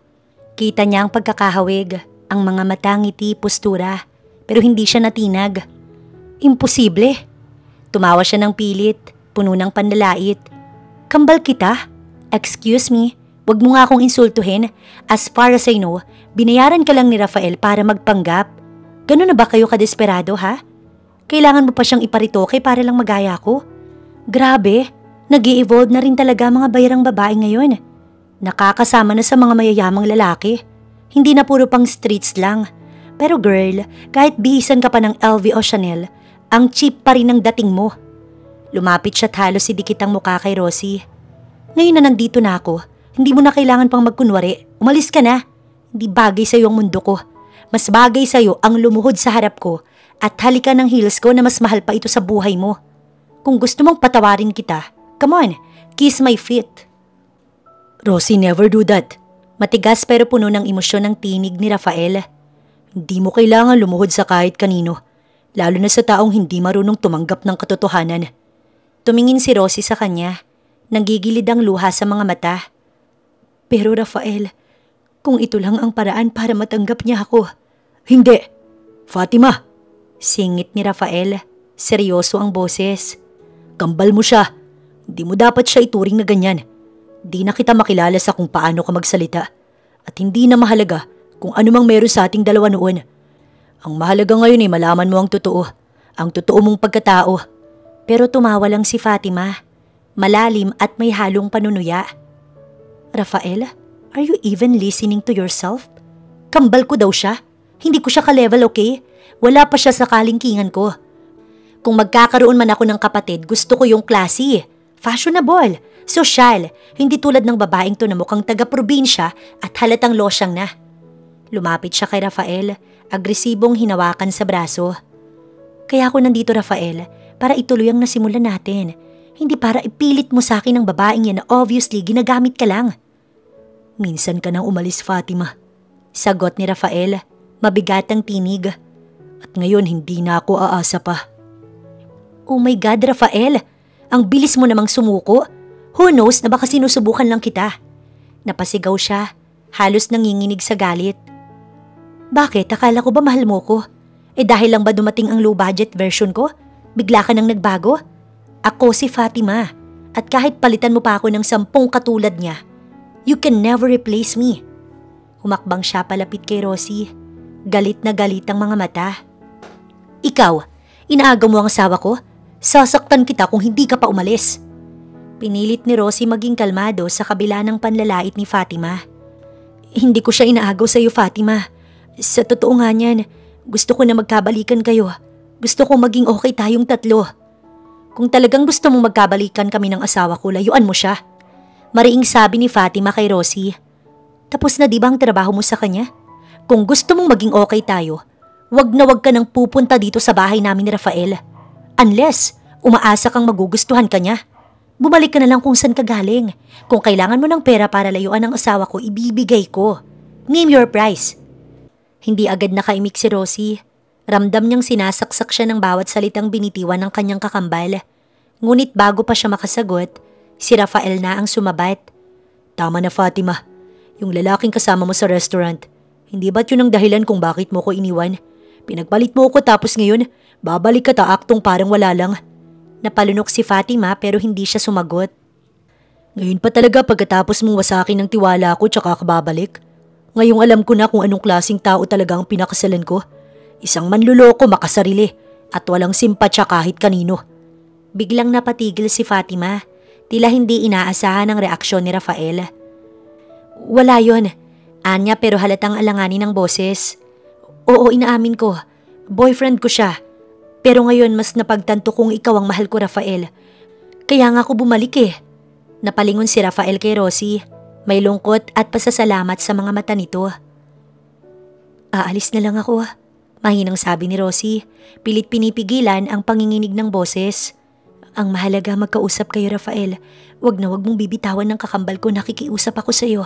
Kita niya ang pagkakahawig, ang mga mata, ngiti, postura, pero hindi siya natinag. Imposible. Tumawa siya ng pilit, puno ng panlalait. Kambal kita? Excuse me, wag mo nga akong insultuhin. As far as I know, binayaran ka lang ni Rafael para magpanggap. Ganun na ba kayo kadesperado, ha? Kailangan mo pa siyang iparitoke para lang magaya ko? Grabe, nag-i-evolve na rin talaga mga bayarang babae ngayon. Nakakasama na sa mga mayayamang lalaki. Hindi na puro pang streets lang. Pero girl, kahit bihisan ka pa ng LV o Chanel, ang cheap pa rin ang dating mo. Lumapit siya't halos sidikit ang mukha kay Rosie. Ngayon na nandito na ako, hindi mo na kailangan pang magkunwari. Umalis ka na. Hindi bagay sa'yo ang mundo ko. Mas bagay sa'yo ang lumuhod sa harap ko at halika ng heels ko na mas mahal pa ito sa buhay mo. Kung gusto mong patawarin kita, come on, kiss my feet.
Rosie, never do that.
Matigas pero puno ng emosyon ang tinig ni Rafael.
Hindi mo kailangan lumuhod sa kahit kanino, lalo na sa taong hindi marunong tumanggap ng katotohanan.
Tumingin si Rosie sa kanya. Nanggigilid ang luha sa mga mata.
Pero Rafael, kung ito lang ang paraan para matanggap niya ako. Hindi! Fatima!
Singit ni Rafael. Seryoso ang boses.
Kambal mo siya. Hindi mo dapat siya ituring na ganyan. Di na kita makilala sa kung paano ka magsalita. At hindi na mahalaga kung ano mang meron sa ating dalawa noon. Ang mahalaga ngayon ay malaman mo ang totoo. Ang totoo mong pagkatao.
Pero tumawa lang si Fatima. Malalim at may halong panunuya. Rafael, are you even listening to yourself? Kambal ko daw siya. Hindi ko siya ka-level, okay? Wala pa siya sa kalingkingan ko. Kung magkakaroon man ako ng kapatid, gusto ko yung classy, fashionable, social, hindi tulad ng babaeng to na mukhang taga-probinsya at halatang losyang na. Lumapit siya kay Rafael, agresibong hinawakan sa braso. Kaya ako nandito, Rafael, para ituloy ang nasimulan natin. Hindi para ipilit mo sa akin ang babaeng yan na obviously ginagamit ka lang.
Minsan ka nang umalis, Fatima.
Sagot ni Rafael, mabigat ang tinig.
At ngayon hindi na ako aasa pa.
Oh my God, Rafael! Ang bilis mo namang sumuko. Who knows na baka sinusubukan lang kita. Napasigaw siya, halos nanginginig sa galit. Bakit? Akala ko ba mahal mo ko? Dahil lang ba dumating ang low budget version ko? Bigla ka nang nagbago? Ako si Fatima, at kahit palitan mo pa ako ng 10 katulad niya, you can never replace me. Humakbang siya palapit kay Rosie. Galit na galit ang mga mata. Ikaw, inaagaw mo ang asawa ko? Sasaktan kita kung hindi ka pa umalis. Pinilit ni Rosie maging kalmado sa kabila ng panlalait ni Fatima. Hindi ko siya inaagaw sa iyo, Fatima. Sa totoo nga niyan, gusto ko na magkabalikan kayo. Gusto ko maging okay tayong tatlo. Kung talagang gusto mong magkabalikan kami ng asawa ko, layuan mo siya. Mariing sabi ni Fatima kay Rosie. Tapos na di ba ang trabaho mo sa kanya? Kung gusto mong maging okay tayo, wag na wag ka nang pupunta dito sa bahay namin ni Rafael. Unless, umaasa kang magugustuhan ka niya. Bumalik ka na lang kung saan ka galing. Kung kailangan mo ng pera para layuan ang asawa ko, ibibigay ko. Name your price. Hindi agad nakaimik si Rosie. Ramdam niyang sinasaksak siya ng bawat salitang binitiwan ng kanyang kakambal. Ngunit bago pa siya makasagot, si Rafael na ang sumabat.
Tama na, Fatima. Yung lalaking kasama mo sa restaurant, hindi ba't yun ang dahilan kung bakit mo ko iniwan? Pinagpalit mo ko tapos ngayon, babalik ka taaktong parang wala lang.
Napalunok si Fatima pero hindi siya sumagot.
Ngayon pa talaga pagkatapos mong wasakin ng tiwala ko tsaka ka babalik. Ngayong alam ko na kung anong klaseng tao talaga ang pinakasalan ko. Isang manluloko, makasarili at walang simpatya kahit kanino.
Biglang napatigil si Fatima. Tila hindi inaasahan ang reaksyon ni Rafael. Wala yon, anya pero halatang alanganin ng boses. Oo, inaamin ko. Boyfriend ko siya. Pero ngayon mas napagtanto kong ikaw ang mahal ko, Rafael. Kaya nga ako bumalik eh. Napalingon si Rafael kay Rosie. May lungkot at pasasalamat sa mga mata nito. Aalis na lang ako. Mahinang sabi ni Rosie. Pilit pinipigilan ang panginginig ng boses. Ang mahalaga magkausap kayo, Rafael. Wag na wag mong bibitawan ng kakambal ko, nakikiusap ako sa iyo.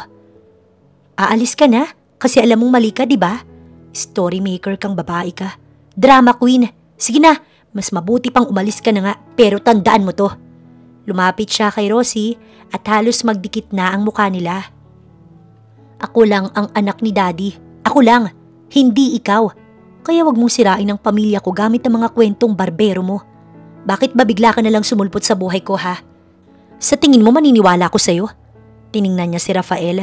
Aalis ka na? Kasi alam mong mali ka, di ba? Story maker kang babae ka. Drama queen. Sige na, mas mabuti pang umalis ka na nga, pero tandaan mo to. Lumapit siya kay Rosie at halos magdikit na ang mukha nila. Ako lang ang anak ni Daddy. Ako lang, hindi ikaw. Kaya wag mong sirain ang pamilya ko gamit ang mga kwentong barbero mo. Bakit ba bigla ka na lang sumulpot sa buhay ko ha? Sa tingin mo maniniwala ko sa'yo? Tiningnan niya si Rafael.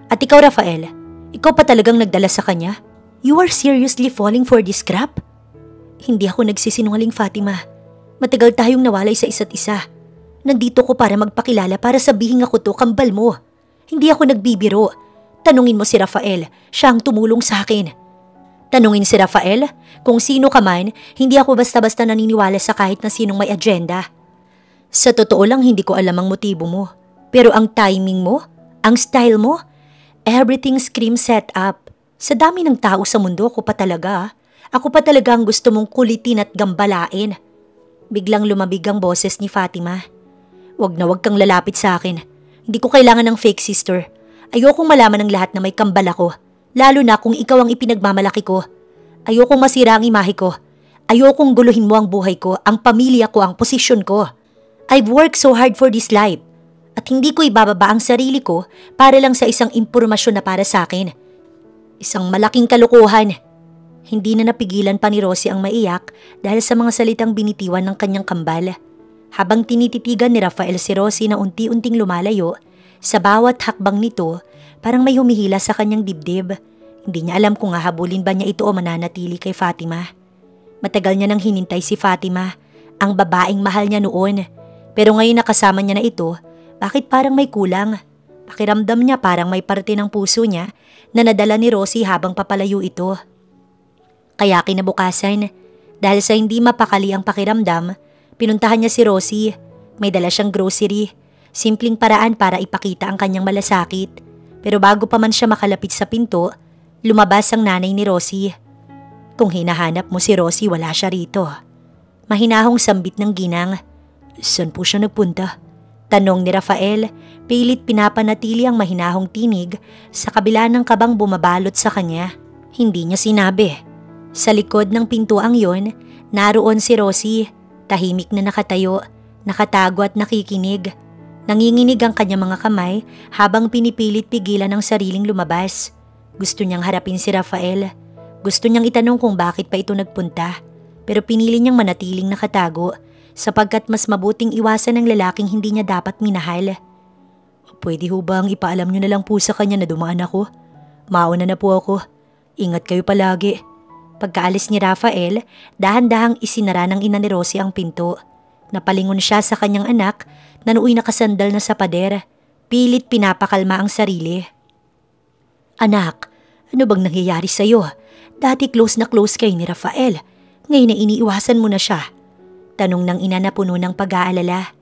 At ikaw Rafael, ikaw pa talagang nagdala sa kanya? You are seriously falling for this crap? Hindi ako nagsisinungaling Fatima. Matagal tayong nawalay sa isa't isa. Nandito ko para magpakilala para sabihin ako to kambal mo. Hindi ako nagbibiro. Tanungin mo si Rafael, siya ang tumulong sa akin. Tanungin si Rafael, kung sino ka man, hindi ako basta-basta naniniwala sa kahit na sinong may agenda. Sa totoo lang hindi ko alam ang motibo mo. Pero ang timing mo, ang style mo, everything screams set up. Sa dami ng tao sa mundo ko pa talaga. Ako pa talaga ang gusto mong kulitin at gambalain. Biglang lumabig ang boses ni Fatima. Wag na wag kang lalapit sa akin. Hindi ko kailangan ng fake sister. Ayokong malaman ng lahat na may kambal ako. Lalo na kung ikaw ang ipinagmamalaki ko. Ayokong masira ang imahe ko. Ayokong guluhin mo ang buhay ko, ang pamilya ko, ang posisyon ko. I've worked so hard for this life. At hindi ko ibababa ang sarili ko para lang sa isang impormasyon na para sa akin. Isang malaking kalokohan. Hindi na napigilan pa ni Rosie ang maiyak dahil sa mga salitang binitiwan ng kanyang kambal. Habang tinititigan ni Rafael si Rosie na unti-unting lumalayo, sa bawat hakbang nito, parang may humihila sa kanyang dibdib. Hindi niya alam kung hahabulin ba niya ito o mananatili kay Fatima. Matagal niya nang hinintay si Fatima, ang babaeng mahal niya noon. Pero ngayon nakasama niya na ito, bakit parang may kulang? Pakiramdam niya parang may parte ng puso niya na nadala ni Rosie habang papalayo ito. Kaya kinabukasan, dahil sa hindi mapakali ang pakiramdam, pinuntahan niya si Rosie. May dala siyang grocery, simpleng paraan para ipakita ang kanyang malasakit. Pero bago pa man siya makalapit sa pinto, lumabas ang nanay ni Rosie. Kung hinahanap mo si Rosie, wala siya rito. Mahinahong sambit ng ginang. Saan po siya nagpunta? Tanong ni Rafael, pilit pinapanatili ang mahinahong tinig sa kabila ng kabang bumabalot sa kanya. Hindi niya sinabi. Sa likod ng pintuang yon, naroon si Rosie, tahimik na nakatayo, nakatago at nakikinig. Nanginginig ang kanyang mga kamay habang pinipilit pigilan ang sariling lumabas. Gusto niyang harapin si Rafael. Gusto niyang itanong kung bakit pa ito nagpunta. Pero pinili niyang manatiling nakatago sapagkat mas mabuting iwasan ng lalaking hindi niya dapat minahal. Pwede ho bang ipaalam niyo na lang po sa kanya na dumaan ako? Mauna na po ako. Ingat kayo palagi. Pagkaalis ni Rafael, dahan-dahang isinara ng ina ni Rosie ang pinto. Napalingon siya sa kanyang anak na nooy nakasandal na sa pader. Pilit pinapakalma ang sarili. Anak, ano bang nangyayari sa'yo? Dati close na close kayo ni Rafael. Ngayon na iniiwasan mo na siya. Tanong ng ina na puno ng pag-aalala.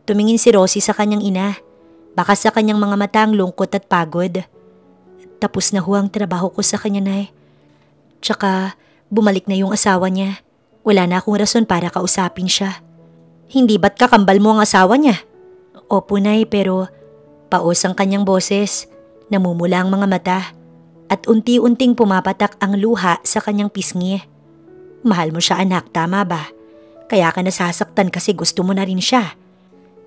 Tumingin si Rosie sa kanyang ina. Baka sa kanyang mga mata ang lungkot at pagod. Tapos na ho ang trabaho ko sa kanya, Nay. Tsaka bumalik na yung asawa niya. Wala na akong rason para kausapin siya. Hindi ba't kakambal mo ang asawa niya? Opo, Nay, pero paos ang kanyang boses. Namumula ang mga mata. At unti-unting pumapatak ang luha sa kanyang pisngi. Mahal mo siya, anak, tama ba? Kaya ka nasasaktan kasi gusto mo na rin siya.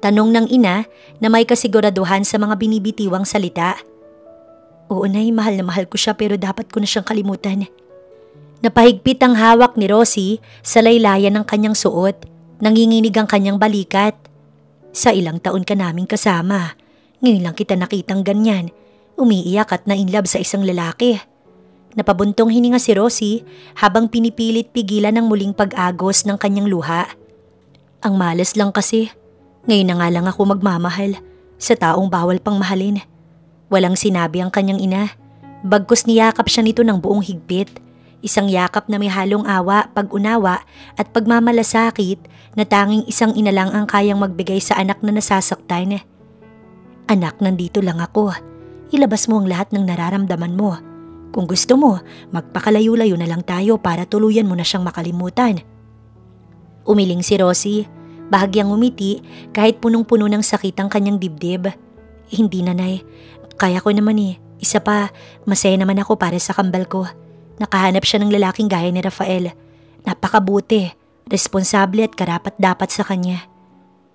Tanong ng ina na may kasiguraduhan sa mga binibitiwang salita. Oo, Nay, mahal na mahal ko siya pero dapat ko na siyang kalimutan. Napahigpit ang hawak ni Rosie sa laylayan ng kanyang suot. Nanginginig ang kanyang balikat. Sa ilang taon ka naming kasama. Ngayon lang kita nakitang ganyan. Umiiyak at na-inlove sa isang lalaki. Napabuntong hininga si Rosie habang pinipilit pigilan ang muling pag-agos ng kanyang luha. Ang malas lang kasi. Ngayon na nga lang ako magmamahal sa taong bawal pang mahalin. Walang sinabi ang kanyang ina. Bagkus niyakap siya nito ng buong higpit. Isang yakap na may halong awa, pag-unawa at pagmamalasakit na tanging isang ina lang ang kayang magbigay sa anak na nasasaktan. Anak, nandito lang ako. Ilabas mo ang lahat ng nararamdaman mo. Kung gusto mo, magpakalayo-layo na lang tayo para tuluyan mo na siyang makalimutan. Umiling si Rosie, bahagyang umiti kahit punong-puno ng sakit ang kanyang dibdib. Hindi, Nanay. Kaya ko naman eh. Isa pa, masaya naman ako para sa kambal ko. Nakahanap siya ng lalaking gaya ni Rafael. Napakabuti. responsable at karapat-dapat sa kanya.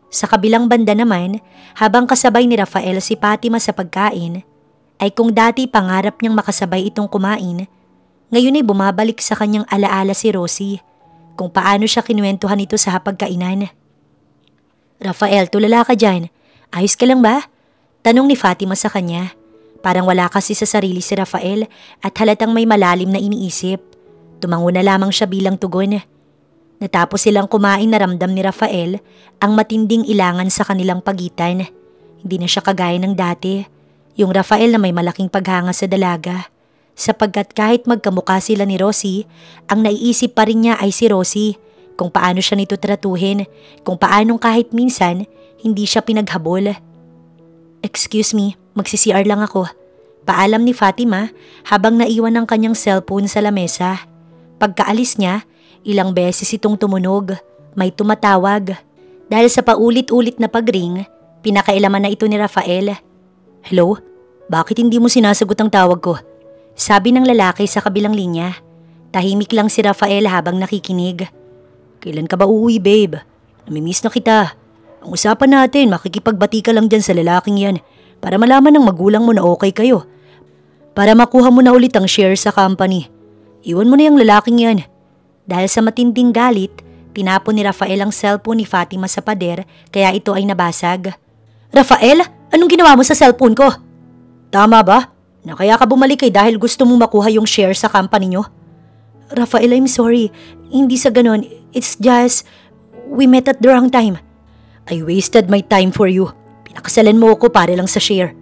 Sa kabilang banda naman, habang kasabay ni Rafael si Fatima sa pagkain, ay kung dati pangarap niyang makasabay itong kumain, ngayon ay bumabalik sa kanyang alaala si Rosie, kung paano siya kinuwentuhan ito sa hapagkainan. "Rafael, tulala ka dyan. Ayos ka lang ba?" Tanong ni Fatima sa kanya. Parang wala kasi sa sarili si Rafael at halatang may malalim na iniisip. Tumango na lamang siya bilang tugon. Natapos silang kumain, naramdam ni Rafael ang matinding ilangan sa kanilang pagitan. Hindi na siya kagaya ng dati, yung Rafael na may malaking paghanga sa dalaga. Sapagkat kahit magkamukha sila ni Rosie, ang naiisip pa rin niya ay si Rosie, kung paano siya nito tratuhin, kung paanong kahit minsan hindi siya pinaghabol. "Excuse me, magsi-CR lang ako." Paalam ni Fatima habang naiwan ang kanyang cellphone sa lamesa. Pagkaalis niya, ilang beses itong tumunog, may tumatawag. Dahil sa paulit-ulit na pagring, pinakailaman na ito ni Rafael. "Hello? Bakit hindi mo sinasagot ang tawag ko?" Sabi ng lalaki sa kabilang linya. Tahimik lang si Rafael habang nakikinig. "Kailan ka ba uuwi, babe? Namimiss na kita. Ang usapan natin, makikipagbati ka lang dyan sa lalaking yan para malaman ng magulang mo na okay kayo. Para makuha mo na ulit ang share sa company. Iwan mo na yung lalaking yan." Dahil sa matinding galit, tinapon ni Rafael ang cellphone ni Fatima sa pader kaya ito ay nabasag. "Rafael, anong ginawa mo sa cellphone ko?" "Tama ba? Na kaya ka bumalik ay dahil gusto mong makuha yung share sa company nyo?" "Rafael, I'm sorry. Hindi sa ganon. It's just, we met at the wrong time." "I wasted my time for you. Pinakasalan mo ako para lang sa share."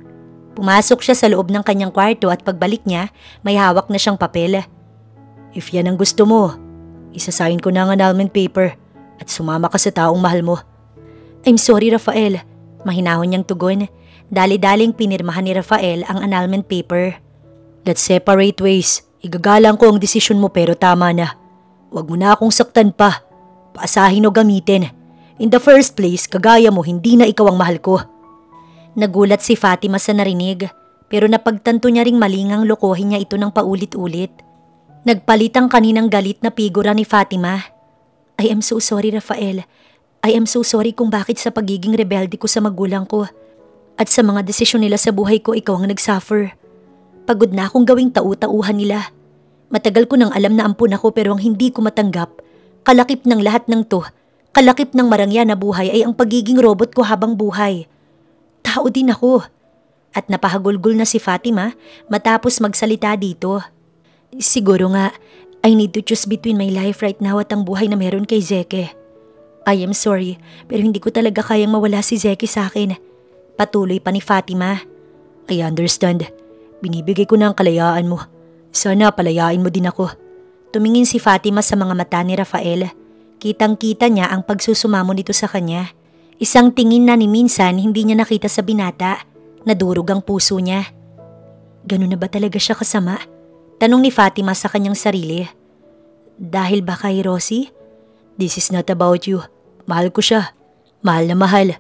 Pumasok siya sa loob ng kanyang kwarto at pagbalik niya, may hawak na siyang papel. "If yan ang gusto mo, isasign ko na ang annulment paper at sumama ka sa taong mahal mo." "I'm sorry, Rafael." Mahinahon niyang tugon. Dali-daling pinirmahan ni Rafael ang annulment paper. "Let's separate ways. Igagalang ko ang desisyon mo pero tama na. Huwag mo na akong saktan pa. Paasahin o gamitin. In the first place, kagaya mo hindi na ikaw ang mahal ko." Nagulat si Fatima sa narinig, pero napagtanto niya ring malingang lokohin niya ito ng paulit-ulit. Nagpalit ang kaninang galit na figura ni Fatima. "I am so sorry, Rafael. I am so sorry kung bakit sa pagiging rebelde ko sa magulang ko. At sa mga desisyon nila sa buhay ko, ikaw ang nagsuffer. Pagod na akong gawing tau-tauhan nila. Matagal ko nang alam na ampun ako pero ang hindi ko matanggap, kalakip ng lahat ng to, kalakip ng marangya na buhay ay ang pagiging robot ko habang buhay. Tao din ako." At napahagulgol na si Fatima matapos magsalita dito. "Siguro nga, I need to choose between my life right now at ang buhay na meron kay Zeke. I am sorry, pero hindi ko talaga kayang mawala si Zeke sa akin." Patuloy pa ni Fatima. "I understand. Binibigay ko na ang kalayaan mo. Sana palayain mo din ako." Tumingin si Fatima sa mga mata ni Rafael. Kitang-kita niya ang pagsusumamo nito sa kanya. Isang tingin na ni minsan hindi niya nakita sa binata. Nadurog ang puso niya. Ganun na ba talaga siya kasama? Tanong ni Fatima sa kanyang sarili. "Dahil ba kay Rosie? This is not about you. Mahal ko siya. Mahal na mahal.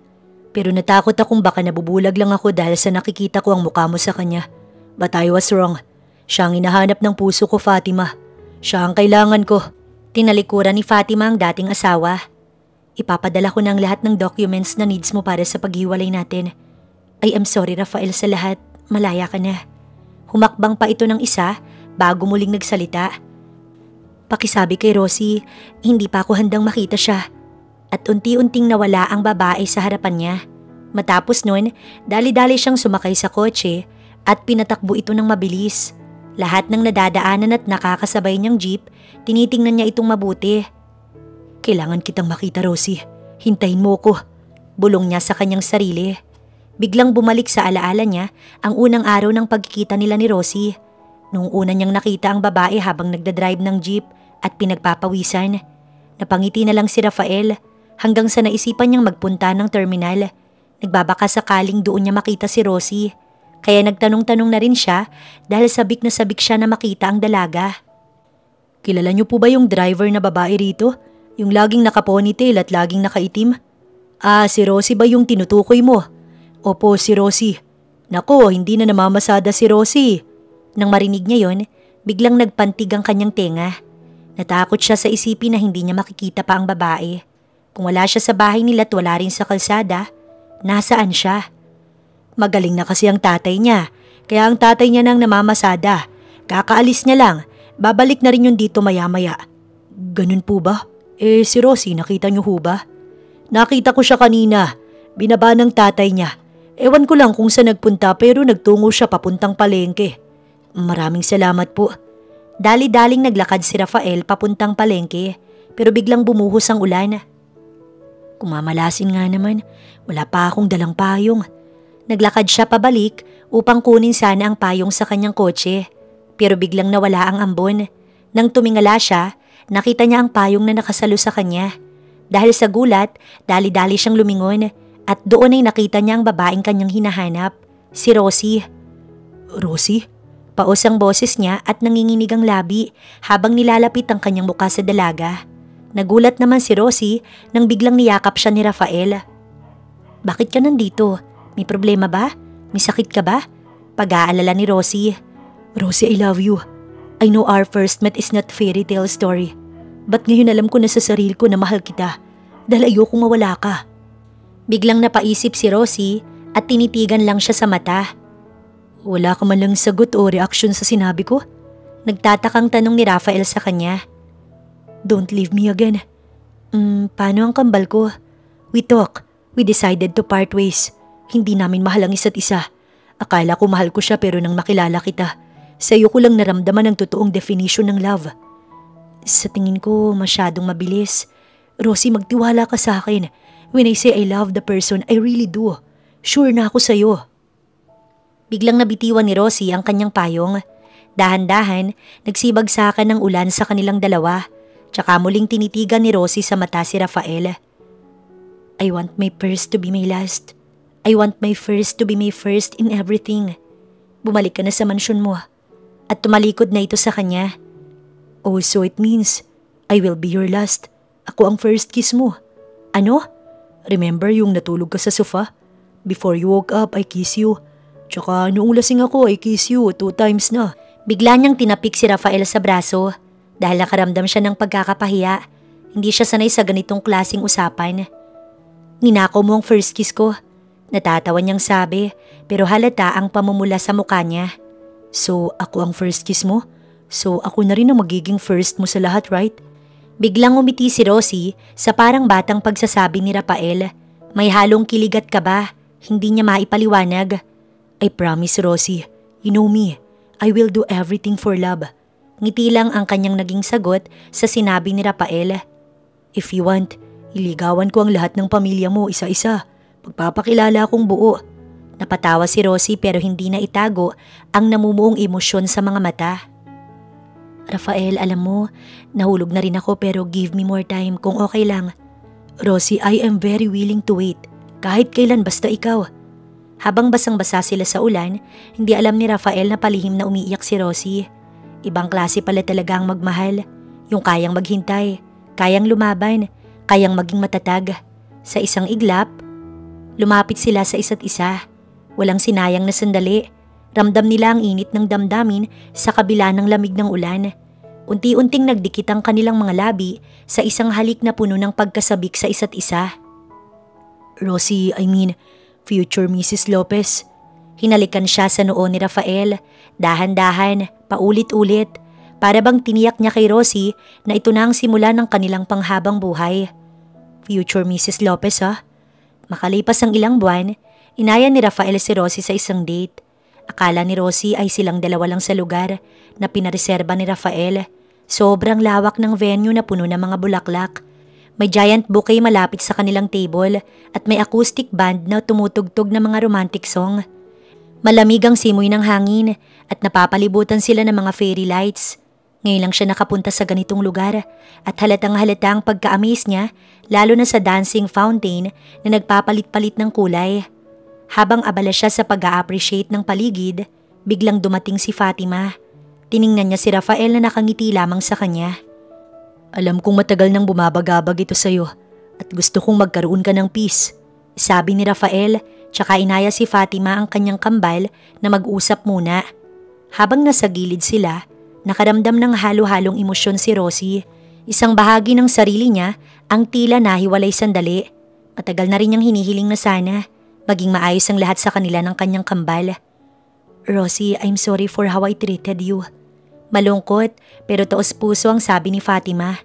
Pero natakot akong baka nabubulag lang ako dahil sa nakikita ko ang mukha mo sa kanya. But I was wrong. Siya ang hinahanap ng puso ko, Fatima. Siya ang kailangan ko." Tinalikuran ni Fatima ang dating asawa. "Ipapadala ko ng lahat ng documents na needs mo para sa paghiwalay natin. I am sorry, Rafael, sa lahat. Malaya ka na." Humakbang pa ito ng isa bago muling nagsalita. "Pakisabi kay Rosie, hindi pa ako handang makita siya." At unti-unting nawala ang babae sa harapan niya. Matapos nun, dali-dali siyang sumakay sa kotse at pinatakbo ito ng mabilis. Lahat ng nadadaanan at nakakasabay niyang jeep, tinitingnan niya itong mabuti. "Kailangan kitang makita, Rosie. Hintayin mo ko." Bulong niya sa kanyang sarili. Biglang bumalik sa alaala niya ang unang araw ng pagkikita nila ni Rosie. Noong una niyang nakita ang babae habang nagdadrive ng jeep at pinagpapawisan. Napangiti na lang si Rafael hanggang sa naisipan niyang magpunta ng terminal. Nagbabaka sakaling doon niya makita si Rosie. Kaya nagtanong-tanong na rin siya dahil sabik na sabik siya na makita ang dalaga. "Kilala niyo po ba yung driver na babae rito? Yung laging naka-ponytail at laging nakaitim?" "Ah, si Rosie ba yung tinutukoy mo?" "Opo, si Rosie." "Nako, hindi na namamasada si Rosie." Nang marinig niya yon, biglang nagpantig ang kanyang tenga. Natakot siya sa isipin na hindi niya makikita pa ang babae. Kung wala siya sa bahay nila at wala rin sa kalsada, nasaan siya? Magaling na kasi ang tatay niya, kaya ang tatay niya nang namamasada. Kakaalis niya lang, babalik na rin yun dito maya-maya. Ganun po ba? Si Rosie, nakita niyo ho ba? Nakita ko siya kanina, binaba ng tatay niya. Ewan ko lang kung saan nagpunta pero nagtungo siya papuntang palengke. Maraming salamat po. Dali-daling naglakad si Rafael papuntang palengke pero biglang bumuhos ang ulan. Kumamalasin nga naman, wala pa akong dalang payong. Naglakad siya pabalik upang kunin sana ang payong sa kanyang kotse. Pero biglang nawala ang ambon. Nang tumingala siya, nakita niya ang payong na nakasalo sa kanya. Dahil sa gulat, dali-dali siyang lumingon at doon ay nakita niya ang babaeng kanyang hinahanap, si Rosie. Rosie? Paos ang boses niya at nanginginig ang labi habang nilalapit ang kanyang mukha sa dalaga. Nagulat naman si Rosie nang biglang niyakap siya ni Rafael. Bakit ka nandito? May problema ba? May sakit ka ba? Pag-aalala ni Rosie. Rosie, I love you. I know our first met is not fairy tale story. But ngayon alam ko na sa sarili ko na mahal kita dahil ayokong mawala ka. Biglang napaisip si Rosie at tinitigan lang siya sa mata. Wala ka man lang sagot o reaksyon sa sinabi ko? Nagtatakang tanong ni Rafael sa kanya. Don't leave me again. Paano ang kambal ko? We talk. We decided to part ways. Hindi namin mahal ang isa't isa. Akala ko mahal ko siya pero nang makilala kita, sa'yo ko lang naramdaman ang totoong definition ng love. Sa tingin ko masyadong mabilis. Rosie, magtiwala ka sa akin. When I say I love the person, I really do. Sure na ako sa'yo. Biglang nabitiwan ni Rosie ang kanyang payong. Dahan-dahan, nagsibagsakan ng ulan sa kanilang dalawa. Tsaka muling tinitigan ni Rosie sa mata si Rafael. I want my first to be my last. I want my first to be my first in everything. Bumalik ka na sa mansyon mo. At tumalikod na ito sa kanya. Oh, so it means I will be your last. Ako ang first kiss mo. Ano? Remember yung natulog ka sa sofa? Before you woke up, I kiss you. Tsaka noong lasing ako, I kiss you 2 times na. Bigla niyang tinapik si Rafael sa braso. Dahil nakaramdam siya ng pagkakapahiya. Hindi siya sanay sa ganitong klaseng usapan. Ninakaw mo ang first kiss ko. Natatawa niyang sabi, pero halata ang pamumula sa mukha niya. So, ako ang first kiss mo? So, ako na rin ang magiging first mo sa lahat, right? Biglang umiti si Rosie sa parang batang pagsasabi ni Rafael. May halong kilig at kaba, hindi niya maipaliwanag. I promise, Rosie, you know me. I will do everything for love. Ngiti lang ang kanyang naging sagot sa sinabi ni Rafael. If you want, iligawan ko ang lahat ng pamilya mo isa-isa. Pagpapakilala akong buo. Napatawa si Rosie pero hindi na itago ang namumuong emosyon sa mga mata. Rafael, alam mo, nahulog na rin ako pero give me more time kung okay lang. Rosie, I am very willing to wait. Kahit kailan basta ikaw. Habang basang-basa sila sa ulan, hindi alam ni Rafael na palihim na umiiyak si Rosie. Ibang klase pala talaga ang magmahal. Yung kayang maghintay, kayang lumaban, kayang maging matatag. Sa isang iglap, lumapit sila sa isa't isa. Walang sinayang na sandali. Ramdam nila ang init ng damdamin sa kabila ng lamig ng ulan. Unti-unting nagdikit ang kanilang mga labi sa isang halik na puno ng pagkasabik sa isa't isa. Rosie, I mean, future Mrs. Lopez. Hinalikan siya sa noo ni Rafael, dahan-dahan, paulit-ulit, para bang tiniyak niya kay Rosie na ito na ang simula ng kanilang panghabang buhay. Future Mrs. Lopez, ha? Makalipas ang ilang buwan, inaya ni Rafael si Rosie sa isang date. Akala ni Rosie ay silang dalawa lang sa lugar na pinareserba ni Rafael. Sobrang lawak ng venue na puno ng mga bulaklak. May giant bouquet malapit sa kanilang table at may acoustic band na tumutugtog ng mga romantic song. Malamig ang simoy ng hangin at napapalibutan sila ng mga fairy lights. Ngayon lang siya nakapunta sa ganitong lugar at halatang-halata ang pagka-amaze niya lalo na sa dancing fountain na nagpapalit-palit ng kulay. Habang abala siya sa pag-a-appreciate ng paligid, biglang dumating si Fatima. Tiningnan niya si Rafael na nakangiti lamang sa kanya. Alam kong matagal nang bumabagabag ito sa'yo at gusto kong magkaroon ka ng peace, sabi ni Rafael, tsaka inaya si Fatima ang kanyang kambal na mag-usap muna. Habang nasa gilid sila, Nakaramdam ng halo-halong emosyon si Rosie. Isang bahagi ng sarili niya ang tila nahiwalay sandali. Matagal na rin niyang hinihiling na sana maging maayos ang lahat sa kanila ng kanyang kambal. Rosie, I'm sorry for how I treated you. Malungkot pero taos puso ang sabi ni Fatima.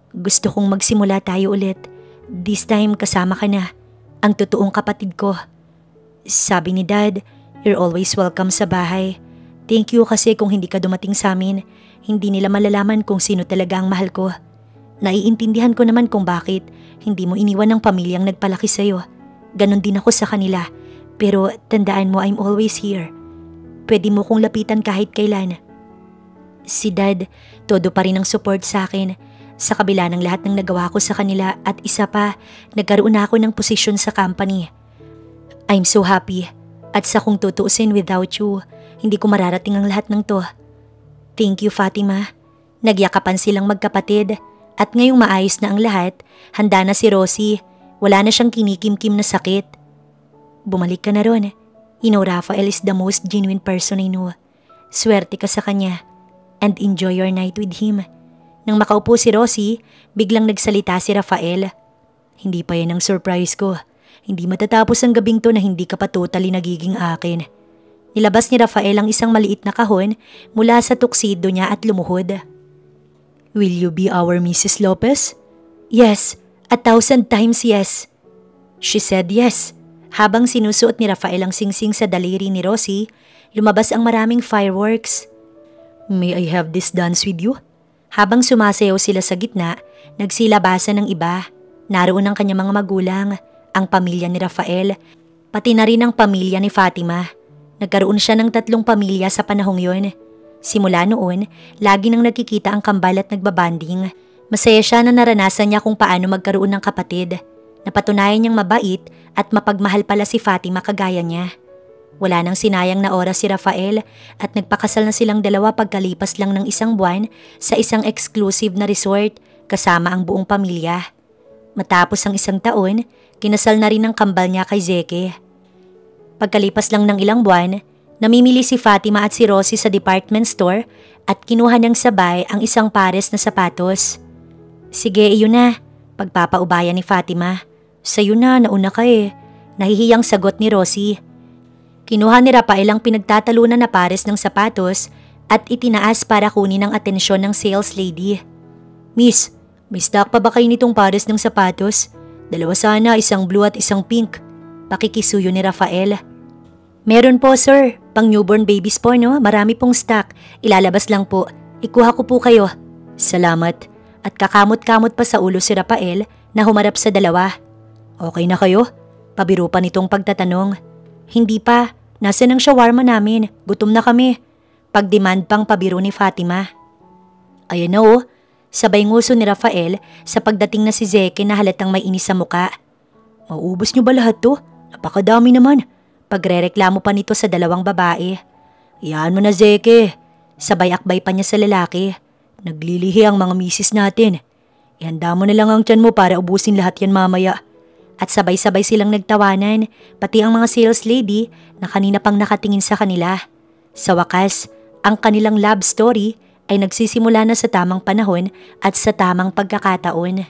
Gusto kong magsimula tayo ulit. This time kasama ka na, ang totoong kapatid ko. Sabi ni Dad, you're always welcome sa bahay. Thank you kasi kung hindi ka dumating sa amin, hindi nila malalaman kung sino talaga ang mahal ko. Naiintindihan ko naman kung bakit hindi mo iniwan ng pamilyang nagpalaki sa'yo. Ganon din ako sa kanila. Pero tandaan mo, I'm always here. Pwede mo kong lapitan kahit kailan. Si Dad, todo pa rin ang support sa akin. Sa kabila ng lahat ng nagawa ko sa kanila at isa pa, nagkaroon na ako ng posisyon sa company. I'm so happy. At sa kung tutuusin without you, hindi ko mararating ang lahat ng to. Thank you, Fatima. Nagyakapan silang magkapatid. At ngayong maayos na ang lahat, handa na si Rosie. Wala na siyang kinikim-kim na sakit. Bumalik ka na ron. You know, Rafael is the most genuine person I know. Swerte ka sa kanya. And enjoy your night with him. Nang makaupo si Rosie, biglang nagsalita si Rafael. Hindi pa yan ang surprise ko. Hindi matatapos ang gabing to na hindi ka pa totally nagiging akin. Nilabas ni Rafael ang isang maliit na kahon mula sa tuksido niya at lumuhod. Will you be our Mrs. Lopez? Yes, 1,000 times yes. She said yes. Habang sinusuot ni Rafael ang singsing sa daliri ni Rosie, lumabas ang maraming fireworks. May I have this dance with you? Habang sumasayaw sila sa gitna, nagsilabasan ng iba. Naroon ang kanyang mga magulang, ang pamilya ni Rafael, pati na rin ang pamilya ni Fatima. Nagkaroon siya ng 3 pamilya sa panahong yon. Simula noon, lagi nang nakikita ang kambal at nagbabanding. Masaya siya na naranasan niya kung paano magkaroon ng kapatid. Napatunayan niyang mabait at mapagmahal pala si Fatima kagaya niya. Wala nang sinayang na oras si Rafael at nagpakasal na silang dalawa pagkalipas lang ng 1 buwan sa isang exclusive na resort kasama ang buong pamilya. Matapos ang 1 taon, kinasal na rin ang kambal niya kay Zeke. Pagkalipas lang ng ilang buwan, namimili si Fatima at si Rosie sa department store at kinuha ng sabay ang isang pares na sapatos. Sige, iyon na. Pagpapaubaya ni Fatima. Sa'yo na, nauna ka eh. Nahihiyang sagot ni Rosie. Kinuha ni Rafael ang pinagtatalunan na pares ng sapatos at itinaas para kunin ang atensyon ng sales lady. Miss, may stock pa ba kayo nitong pares ng sapatos? 2 sana, 1 blue at 1 pink. Pakikisuyo ni Rafael. Meron po sir, pang newborn babies po no, marami pong stock. Ilalabas lang po, ikuha ko po kayo. Salamat. At kakamot-kamot pa sa ulo si Rafael na humarap sa dalawa. Okay na kayo? Pabiro pa nitong pagtatanong. Hindi pa, nasaan ang shawarma namin, gutom na kami. Pagdemand pang pabiro ni Fatima. Ayan na oh, sabay nguso ni Rafael sa pagdating na si Zeke na halatang may inis sa muka. Mauubos niyo ba lahat to? Napakadami naman. Pagrereklamo pa nito sa 2 babae. Iyan mo na Zeke. Sabay akbay pa niya sa lalaki. Naglilihi ang mga misis natin. Ihanda mo na lang ang tiyan mo para ubusin lahat yan mamaya. At sabay-sabay silang nagtawanan, pati ang mga sales lady na kanina pang nakatingin sa kanila. Sa wakas, ang kanilang love story ay nagsisimula na sa tamang panahon at sa tamang pagkakataon.